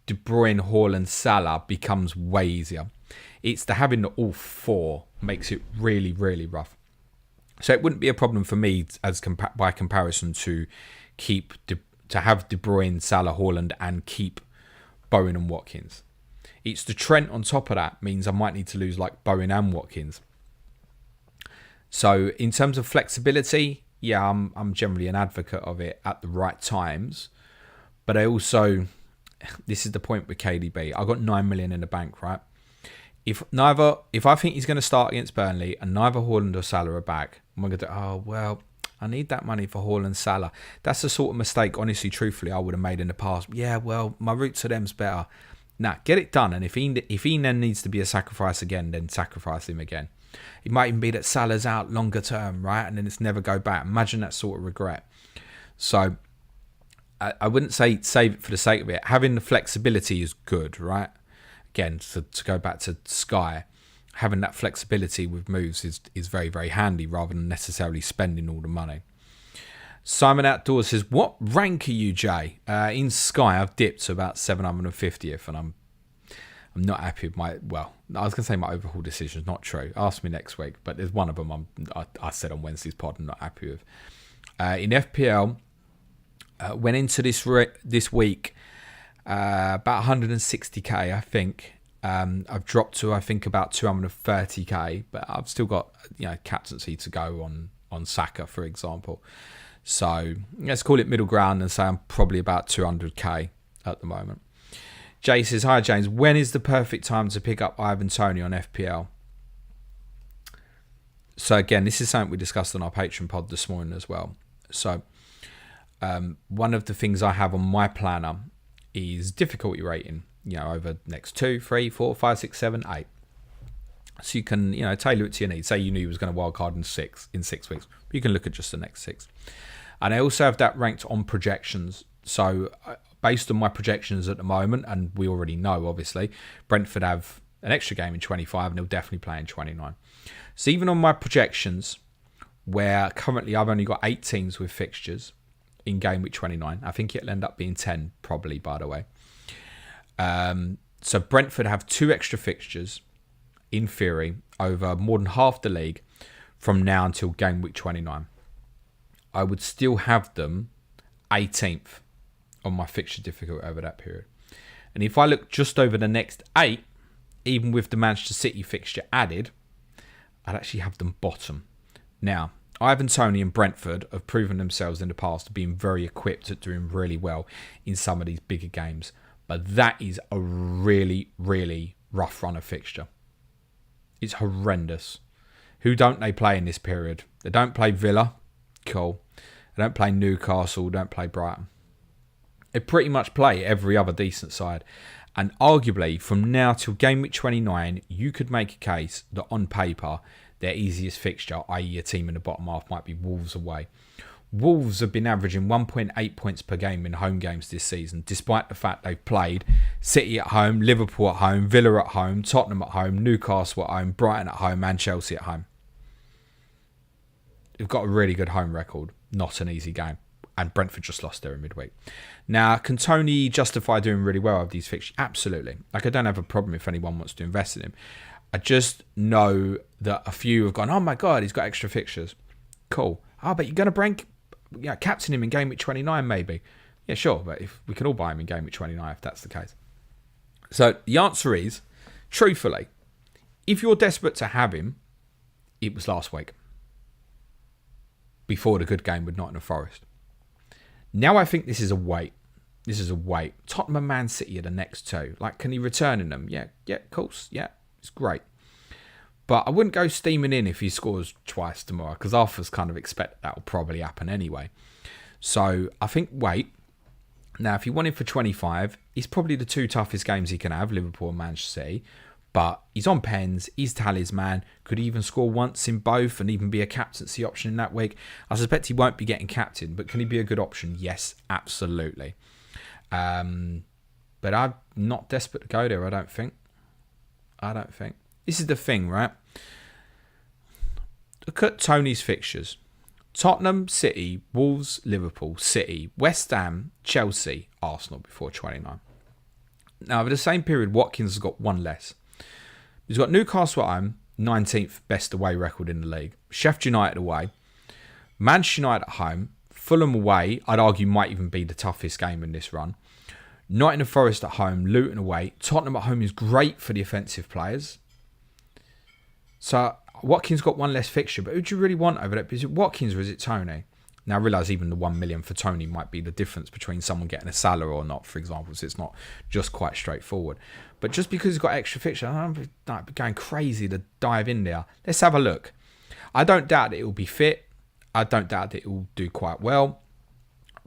De Bruyne, Haaland, Salah becomes way easier. It's the having the all four makes it really, really rough. So it wouldn't be a problem for me as by comparison to have De Bruyne, Salah, Haaland, and keep Bowen and Watkins. It's the Trent on top of that means I might need to lose like Bowen and Watkins. So in terms of flexibility, yeah, I'm generally an advocate of it at the right times. But I also, this is the point with KDB. I got 9 million in the bank, right? if I think he's going to start against Burnley and neither Haaland or Salah are back, I'm going to go, oh, well, I need that money for Haaland and Salah. That's the sort of mistake, honestly, truthfully, I would have made in the past. Yeah, well, my route to them's better. Nah, get it done. And if he then needs to be a sacrifice again, then sacrifice him again. It might even be that Salah's out longer term, right? And then it's never go back. Imagine that sort of regret. So I wouldn't say save it for the sake of it. Having the flexibility is good, right? Again, to go back to Sky, having that flexibility with moves is very, very handy rather than necessarily spending all the money. Simon Outdoors says, what rank are you, Jay? In Sky, I've dipped to about 750th, and I'm not happy with my, well, I was going to say my overhaul decision is not true. Ask me next week, but there's one of them I said on Wednesday's pod I'm not happy with. In FPL, went into this week about 160k, I think. I've dropped to, I think, about 230k, but I've still got, captaincy to go on Saka, for example. So let's call it middle ground and say I'm probably about 200k at the moment. Jay says, hi James, when is the perfect time to pick up Ivan Toney on FPL? So again, this is something we discussed on our Patreon pod this morning as well. So one of the things I have on my planner is difficulty rating, over the next 2, 3, 4, 5, 6, 7, 8. So you can, tailor it to your needs. Say you knew you was going to wildcard in 6 weeks. But you can look at just the next 6. And I also have that ranked on projections. So based on my projections at the moment, and we already know, obviously, Brentford have an extra game in 25 and they'll definitely play in 29. So even on my projections, where currently I've only got 8 teams with fixtures in game week 29. I think it'll end up being 10 probably, by the way. So Brentford have 2 extra fixtures in theory over more than half the league from now until game week 29. I would still have them 18th on my fixture difficulty over that period. And if I look just over the next 8, even with the Manchester City fixture added, I'd actually have them bottom. Now, Ivan Toney and Brentford have proven themselves in the past being very equipped at doing really well in some of these bigger games. But that is a really, really rough run of fixture. It's horrendous. Who don't they play in this period? They don't play Villa. Cool. They don't play Newcastle. Don't play Brighton. They pretty much play every other decent side. And arguably, from now till game week 29, you could make a case that on paper, their easiest fixture, i.e. a team in the bottom half, might be Wolves away. Wolves have been averaging 1.8 points per game in home games this season, despite the fact they've played City at home, Liverpool at home, Villa at home, Tottenham at home, Newcastle at home, Brighton at home, and Chelsea at home. They've got a really good home record. Not an easy game. And Brentford just lost there in midweek. Now, can Toney justify doing really well with these fixtures? Absolutely. I don't have a problem if anyone wants to invest in him. I just know that a few have gone, oh my God, he's got extra fixtures. Cool. Oh, but you're going to captain him in game week 29 maybe. Yeah, sure. But if we can all buy him in game week 29 if that's the case. So the answer is, truthfully, if you're desperate to have him, it was last week. Before the good game with Nottingham Forest. Now I think this is a wait. Tottenham and Man City are the next 2. Can he return in them? Yeah, of course. Yeah, it's great. But I wouldn't go steaming in if he scores twice tomorrow, because Arthur's kind of expect that will probably happen anyway. So I think wait. Now, if you want him for 25, it's probably the 2 toughest games he can have, Liverpool and Manchester City. But he's on pens, he's talisman, could even score once in both and even be a captaincy option in that week. I suspect he won't be getting captain, but can he be a good option? Yes, absolutely. But I'm not desperate to go there, I don't think. This is the thing, right? Look at Tony's fixtures. Tottenham, City, Wolves, Liverpool, City, West Ham, Chelsea, Arsenal before 29. Now, over the same period, Watkins has got 1 less. He's got Newcastle at home, 19th best away record in the league. Sheffield United away. Manchester United at home. Fulham away, I'd argue, might even be the toughest game in this run. Nottingham Forest at home. Luton away. Tottenham at home is great for the offensive players. So Watkins got 1 less fixture, but who do you really want over there? Is it Watkins or is it Toney? Now, I realise even the 1 million for Toney might be the difference between someone getting a Salah or not, for example, so it's not just quite straightforward. But just because he's got extra fixtures, I'm going crazy to dive in there. Let's have a look. I don't doubt that it will be fit. I don't doubt that it will do quite well.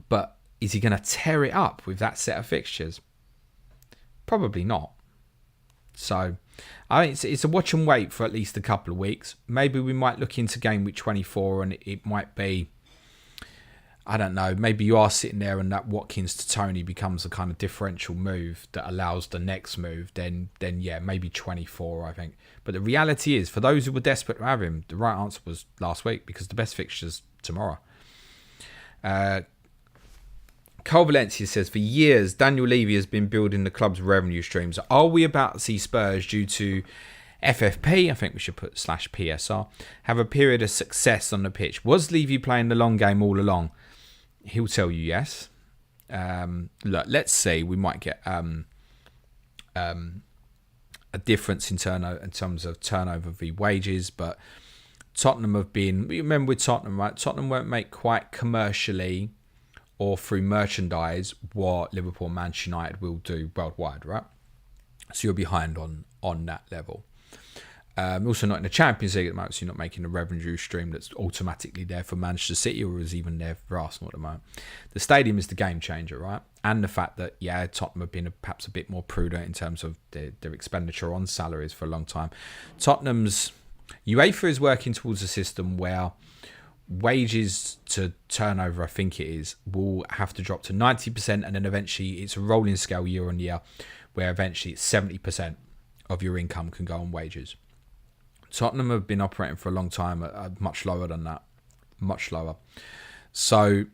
But is he going to tear it up with that set of fixtures? Probably not. So, I think it's a watch and wait for at least a couple of weeks. Maybe we might look into game week 24 and it might be, I don't know, maybe you are sitting there and that Watkins to Toney becomes a kind of differential move that allows the next move, then yeah, maybe 24, I think. But the reality is, for those who were desperate to have him, the right answer was last week, because the best fixture's tomorrow. Carl Valencia says, for years, Daniel Levy has been building the club's revenue streams. Are we about to see Spurs, due to FFP, I think we should put /PSR, have a period of success on the pitch? Was Levy playing the long game all along? He'll tell you yes. Look, let's see. We might get a difference in terms of turnover v wages, but Tottenham have been, remember with Tottenham, right? Tottenham won't make quite commercially or through merchandise what Liverpool and Manchester United will do worldwide, right? So you're behind on that level. Also not in the Champions League at the moment, so you're not making a revenue stream that's automatically there for Manchester City or is even there for Arsenal at the moment. The stadium is the game changer, right? And the fact that, yeah, Tottenham have been perhaps a bit more prudent in terms of their expenditure on salaries for a long time. Tottenham's UEFA is working towards a system where wages to turnover, I think it is, will have to drop to 90%, and then eventually it's a rolling scale year on year where eventually it's 70% of your income can go on wages. Tottenham have been operating for a long time at much lower than that. Much lower. So,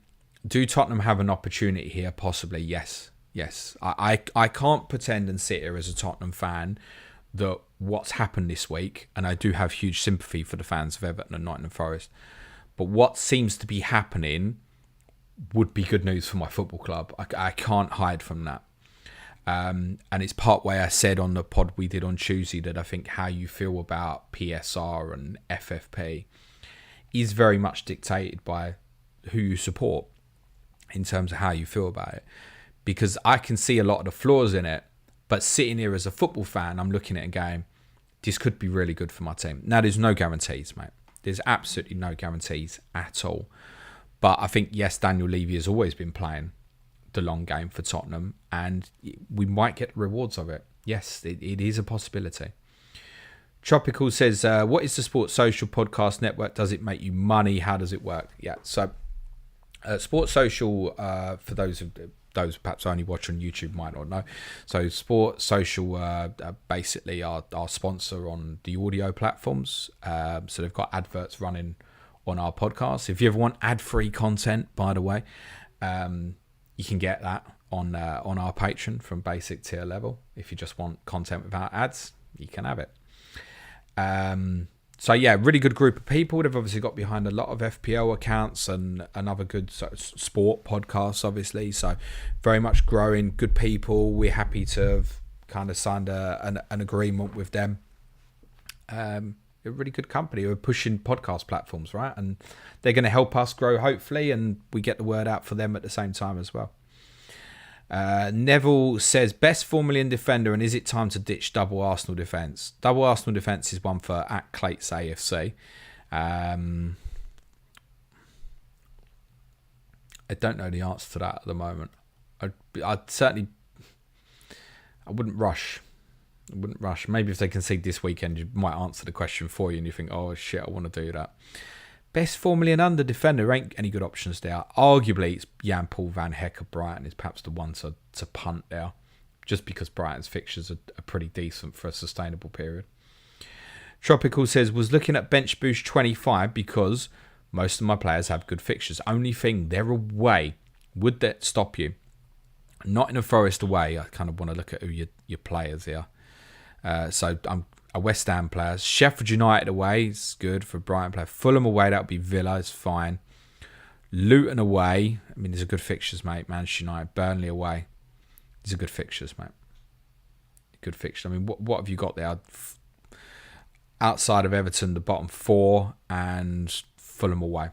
do Tottenham have an opportunity here? Possibly, yes. Yes. I can't pretend and sit here as a Tottenham fan that what's happened this week, and I do have huge sympathy for the fans of Everton and Nottingham Forest, but what seems to be happening would be good news for my football club. I can't hide from that. And it's part way I said on the pod we did on Tuesday that I think how you feel about PSR and FFP is very much dictated by who you support in terms of how you feel about it. Because I can see a lot of the flaws in it, but sitting here as a football fan, I'm looking at it and going, this could be really good for my team. Now, there's no guarantees, mate. There's absolutely no guarantees at all. But I think, yes, Daniel Levy has always been playing the long game for Tottenham, and we might get rewards of it. Yes, it is a possibility. Tropical says, what is the Sports Social Podcast Network? Does it make you money? How does it work? Yeah, so Sports Social, for those perhaps only watch on YouTube might not know. So Sports Social basically are our sponsor on the audio platforms. So they've got adverts running on our podcast. If you ever want ad-free content, by the way, you can get that on our Patreon from basic tier level. If you just want content without ads, you can have it. So yeah, really good group of people. They've obviously got behind a lot of FPL accounts and other good sport podcasts, obviously. So very much growing, good people. We're happy to have kind of signed an agreement with them. A really good company who are pushing podcast platforms, right? And they're going to help us grow, hopefully, and we get the word out for them at the same time as well. Neville says, best 4 million defender, and is it time to ditch double Arsenal defence? Double Arsenal defence is one for @Clates AFC. I don't know the answer to that at the moment. I'd certainly, I wouldn't rush. Maybe if they concede this weekend, you might answer the question for you and you think, oh shit, I want to do that. Best 4 million under defender, there ain't any good options there. Arguably, it's Jan-Paul van Hecke of Brighton is perhaps the one to punt there, just because Brighton's fixtures are pretty decent for a sustainable period. Tropical says, was looking at bench boost 25 because most of my players have good fixtures. Only thing, they're away. Would that stop you? Not in a Forest away. I kind of want to look at who your players here. So I'm a West Ham player. Sheffield United away is good for Brighton player. Fulham away, that would be Villa, is fine. Luton away, I mean, these are good fixtures, mate. Manchester United, Burnley away. These are good fixtures, mate. Good fixtures. I mean, what have you got there? Outside of Everton, the bottom four, and Fulham away.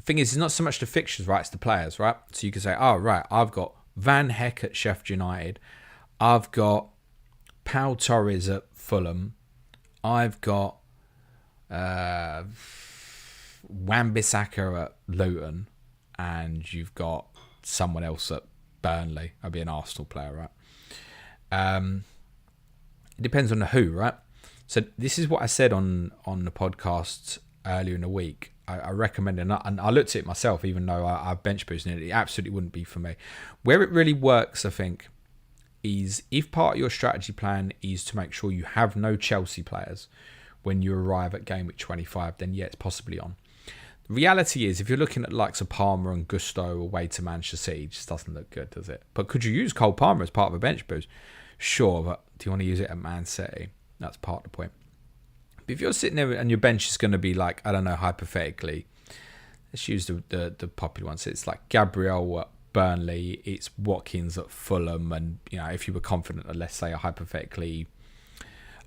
thing is, it's not so much the fixtures, right? It's the players, right? So you can say, oh, right, I've got Van Heck at Sheffield United. I've got Pau Torres at Fulham. I've got Wan-Bissaka at Luton. And you've got someone else at Burnley. I'll be an Arsenal player, right? It depends on the who, right? So this is what I said on the podcast earlier in the week. I recommend it, and I looked at it myself, even though I've bench boosted it. It absolutely wouldn't be for me. Where it really works, I think, is if part of your strategy plan is to make sure you have no Chelsea players when you arrive at game week 25, then yeah, it's possibly on. The reality is, if you're looking at the likes of Palmer and Gusto away to Manchester City, it just doesn't look good, does it? But could you use Cole Palmer as part of a bench boost? Sure, but do you want to use it at Man City? That's part of the point. But if you're sitting there and your bench is going to be like, I don't know, hypothetically, let's use the popular ones. It's like Gabriel at Burnley, it's Watkins at Fulham, and if you were confident that, let's say, hypothetically,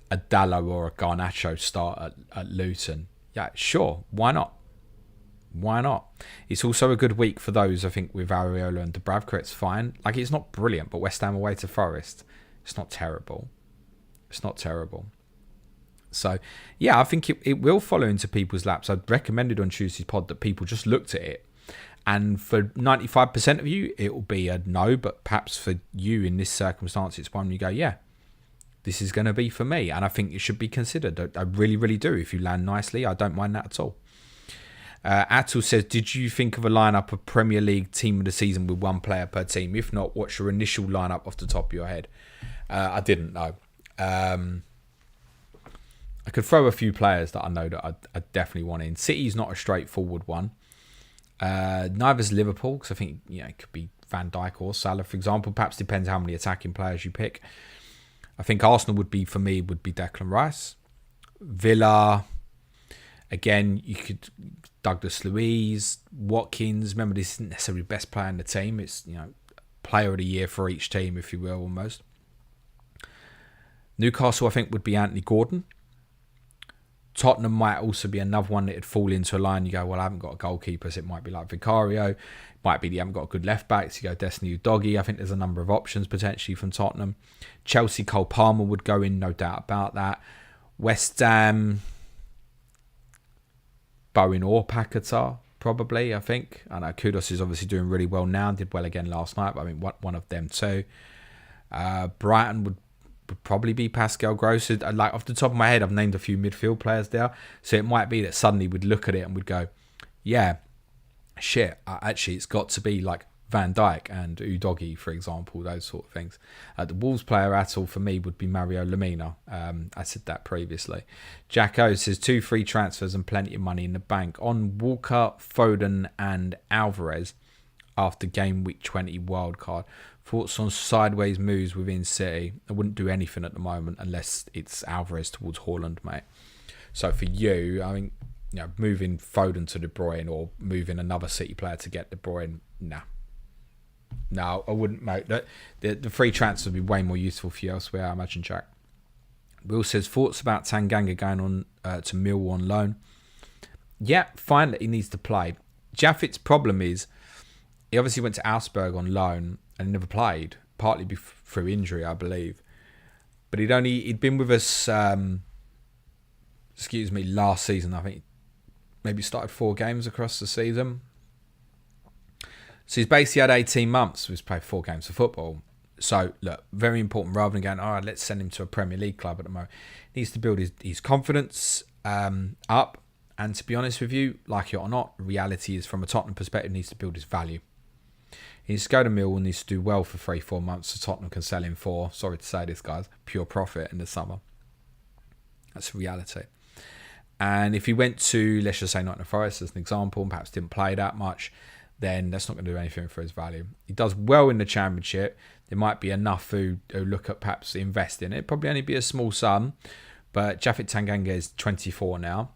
a Dallo or a Garnacho start at Luton, yeah, sure, why not? Why not? It's also a good week for those, I think, with Areola and Dubravka. It's fine. Like, it's not brilliant, but West Ham away to Forest, it's not terrible. It's not terrible. So, yeah, I think it will follow into people's laps. I'd recommended on Tuesday's pod that people just looked at it. And for 95% of you, it will be a no. But perhaps for you in this circumstance, it's one you go, yeah, this is going to be for me. And I think it should be considered. I really, really do. If you land nicely, I don't mind that at all. Atul says, did you think of a lineup of Premier League team of the season with one player per team? If not, what's your initial lineup off the top of your head? I didn't know. I could throw a few players that I know that I definitely want in. City's not a straightforward one. Neither's Liverpool, because I think it could be Van Dijk or Salah, for example. Perhaps depends how many attacking players you pick. I think Arsenal would be Declan Rice. Villa, again, you could Douglas Luiz, Watkins. Remember, this isn't necessarily the best player in the team. It's player of the year for each team, if you will, almost. Newcastle, I think, would be Anthony Gordon. Tottenham might also be another one that would fall into a line. You go, well, I haven't got a goalkeeper, so it might be like Vicario. It might be you haven't got a good left back, so you go Destiny Udogie. I think there's a number of options potentially from Tottenham. Chelsea, Cole Palmer would go in, no doubt about that. West Ham, Bowen or Paquetá, probably, I think. I know Kudus is obviously doing really well now, did well again last night, but I mean, one of them too. Brighton would probably be Pascal Gross. Like, off the top of my head, I've named a few midfield players there, so it might be that suddenly we'd look at it and we'd go, yeah, shit, actually it's got to be like Van Dijk and Udogie, for example, those sort of things. The Wolves player at all for me would be Mario Lemina. I said that previously. Jack O says 2 free transfers and plenty of money in the bank on Walker, Foden and Alvarez after game week 20 wildcard. Thoughts on sideways moves within City? I wouldn't do anything at the moment unless it's Alvarez towards Haaland, mate. So for you, I mean, moving Foden to De Bruyne or moving another City player to get De Bruyne, nah. No, I wouldn't, mate. The free transfer would be way more useful for you elsewhere, I imagine, Jack. Will says, thoughts about Tanganga going on to Millwall on loan? Yeah, fine that he needs to play. Jaffet's problem is, he obviously went to Augsburg on loan and never played, partly through injury, I believe. But he'd been with us, last season. I think maybe started 4 games across the season. So he's basically had 18 months. He's played 4 games of football. So, look, very important. Rather than going, all right, let's send him to a Premier League club at the moment, he needs to build his confidence up. And to be honest with you, like it or not, reality is, from a Tottenham perspective, he needs to build his value. He needs to go to Millwall, needs to do well for 3-4 months so Tottenham can sell him for, sorry to say this, guys, pure profit in the summer. That's reality. And if he went to, let's just say, Nottingham Forest as an example, and perhaps didn't play that much, then that's not going to do anything for his value. He does well in the Championship. There might be enough who look at perhaps investing. It'd probably only be a small sum, but Japhet Tanganga is 24 now.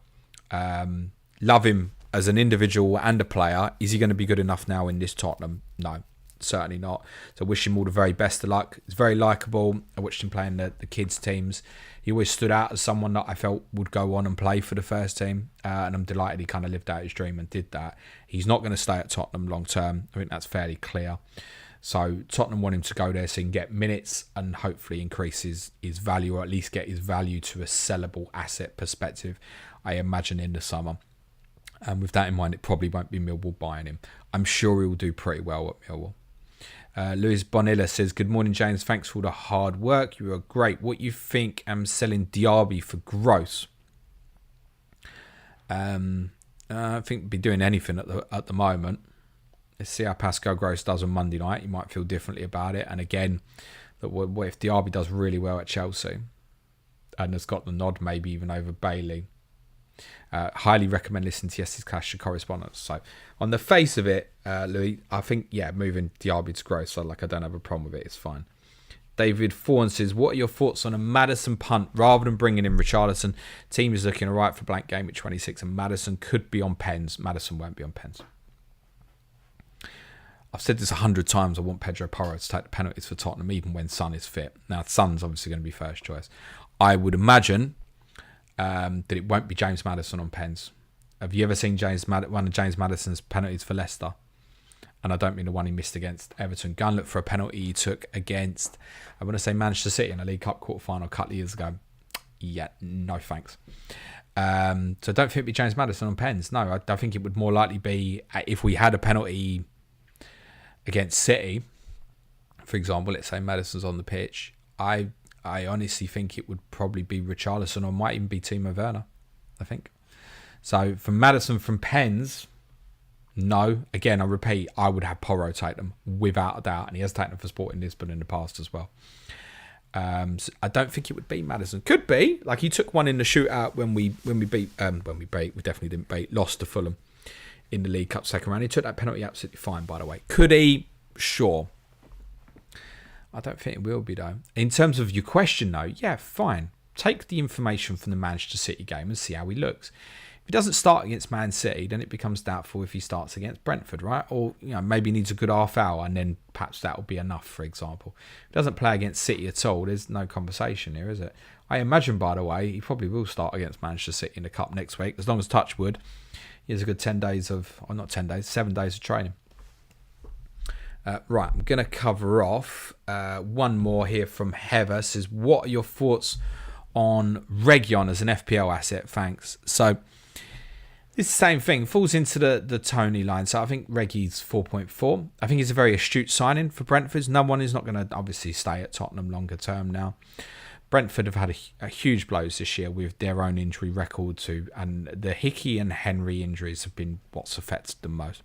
Love him as an individual and a player. Is he going to be good enough now in this Tottenham? No. certainly not. So wish him all the very best of luck. He's very likeable. I watched him playing the kids' teams. He always stood out as someone that I felt would go on and play for the first team. And I'm delighted he kind of lived out his dream and did that. He's not going to stay at Tottenham long term. I think that's fairly clear. So Tottenham want him to go there so he can get minutes and hopefully increase his value, or at least get his value to a sellable asset perspective, I imagine, in the summer. And with that in mind, it probably won't be Millwall buying him. I'm sure he will do pretty well at Millwall. Luis Bonilla says, good morning, James. Thanks for all the hard work. You are great. What you think I'm selling Diaby for gross? I think be doing anything at the moment. Let's see how Pascal Gross does on Monday night. You might feel differently about it. And again, what if Diaby does really well at Chelsea and has got the nod maybe even over Bailey? Highly recommend listening to Yesterday's Clash of Correspondence. So on the face of it, Louis, I think, moving Diaby to Gross, so I don't have a problem with it. It's fine. David Fawn says, what are your thoughts on a Madison punt rather than bringing in Richarlison? Team is looking alright for blank game at 26 and Madison could be on pens. Madison won't be on pens. I've said this 100 times. I want Pedro Porro to take the penalties for Tottenham even when Son is fit. Now, Son's obviously going to be first choice. I would imagine that it won't be James Maddison on pens. Have you ever seen one of James Maddison's penalties for Leicester? And I don't mean the one he missed against Everton. Go and look for a penalty he took against, I want to say, Manchester City in a League Cup quarter-final a couple of years ago. Yeah, no thanks. So I don't think it'd be James Maddison on pens. No, I think it would more likely be if we had a penalty against City, for example, let's say Maddison's on the pitch, I honestly think it would probably be Richarlison or might even be Timo Werner, I think. So for Maddison from pens, no. Again, I repeat, I would have Porro take them without a doubt, and he has taken them for Sporting Lisbon in the past as well. So I don't think it would be Maddison. Could be, like he took one in the shootout when we definitely didn't beat, lost to Fulham in the League Cup second round. He took that penalty absolutely fine, by the way. Could he? Sure. I don't think it will be, though. In terms of your question, though, yeah, fine. Take the information from the Manchester City game and see how he looks. If he doesn't start against Man City, then it becomes doubtful if he starts against Brentford, right? Or maybe needs a good half hour and then perhaps that will be enough, for example. If he doesn't play against City at all, there's no conversation here, is it? I imagine, by the way, he probably will start against Manchester City in the Cup next week, as long as Touchwood, he has a good 7 days of training. Right, I'm going to cover off one more here from Heather. Says, what are your thoughts on Reguilon as an FPL asset? Thanks. So, it's the same thing. Falls into the Toney line. So, I think Reggie's 4.4. I think he's a very astute signing for Brentford. No one is not going to obviously stay at Tottenham longer term now. Brentford have had a huge blows this year with their own injury record too, and the Hickey and Henry injuries have been what's affected them most.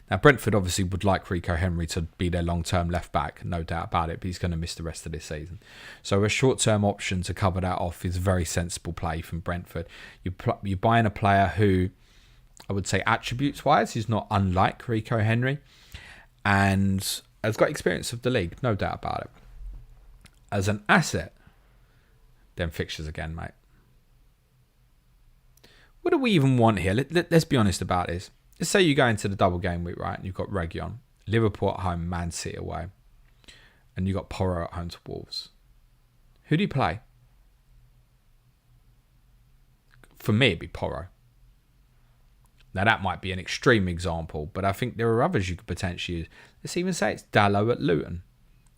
Now, Brentford obviously would like Rico Henry to be their long-term left-back, no doubt about it, but he's going to miss the rest of this season. So a short-term option to cover that off is a very sensible play from Brentford. You're buying a player who, I would say attributes-wise, is not unlike Rico Henry, and has got experience of the league, no doubt about it. As an asset, then fixtures again, mate. What do we even want here? Let's be honest about this. Let's say you go into the double game week, right? And you've got Reguilon, Liverpool at home, Man City away. And you've got Porro at home to Wolves. Who do you play? For me, it'd be Porro. Now, that might be an extreme example, but I think there are others you could potentially use. Let's even say it's Dalot at Luton.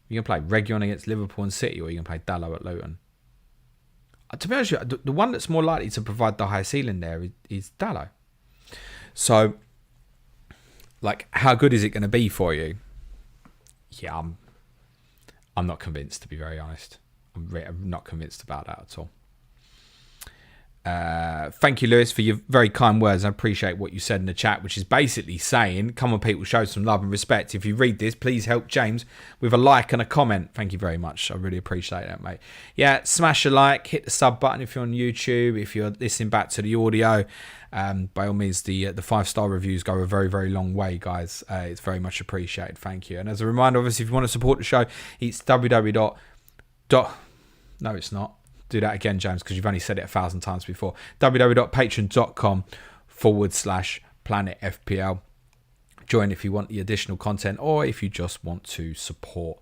You can play Reguilon against Liverpool and City, or you can play Dalot at Luton. To be honest with you, the one that's more likely to provide the high ceiling there is Dalot. So, how good is it going to be for you? Yeah, I'm not convinced, to be very honest. I'm not convinced about that at all. Thank you, Lewis, for your very kind words. I appreciate what you said in the chat, which is basically saying, come on, people, show some love and respect. If you read this, please help James with a like and a comment. Thank you very much. I really appreciate that, mate. Yeah, smash a like, hit the sub button if you're on YouTube. If you're listening back to the audio, by all means, the 5-star reviews go a very, very long way, guys. It's very much appreciated. Thank you. And as a reminder, obviously, if you want to support the show, it's www. No, it's not. Do that again, James, because you've only said it 1,000 times before. www.patreon.com/planetfpl. join if you want the additional content, or if you just want to support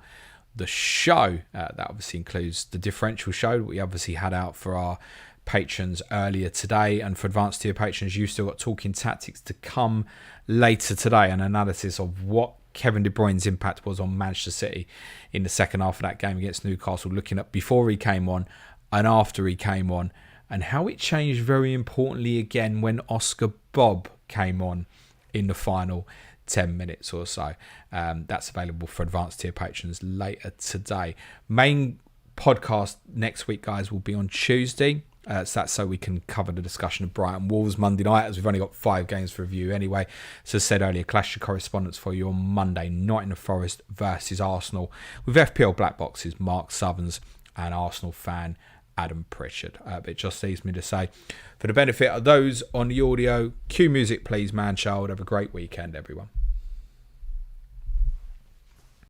the show. That obviously includes the differential show that we obviously had out for our patrons earlier today, and for advanced tier patrons, you've still got talking tactics to come later today, an analysis of what Kevin De Bruyne's impact was on Manchester City in the second half of that game against Newcastle, looking at before he came on and after he came on, and how it changed very importantly again when Oscar Bob came on in the final 10 minutes or so. That's available for advanced tier patrons later today. Main podcast next week, guys, will be on Tuesday. So that's so we can cover the discussion of Brighton Wolves Monday night, as we've only got 5 games for review anyway. So as I said earlier, clash of correspondence for you on Monday, Nottingham Forest versus Arsenal, with FPL black boxes, Mark Southerns, and Arsenal fan Adam Pritchard. But it just leaves me to say, for the benefit of those on the audio, cue music please, man child. Have a great weekend, everyone.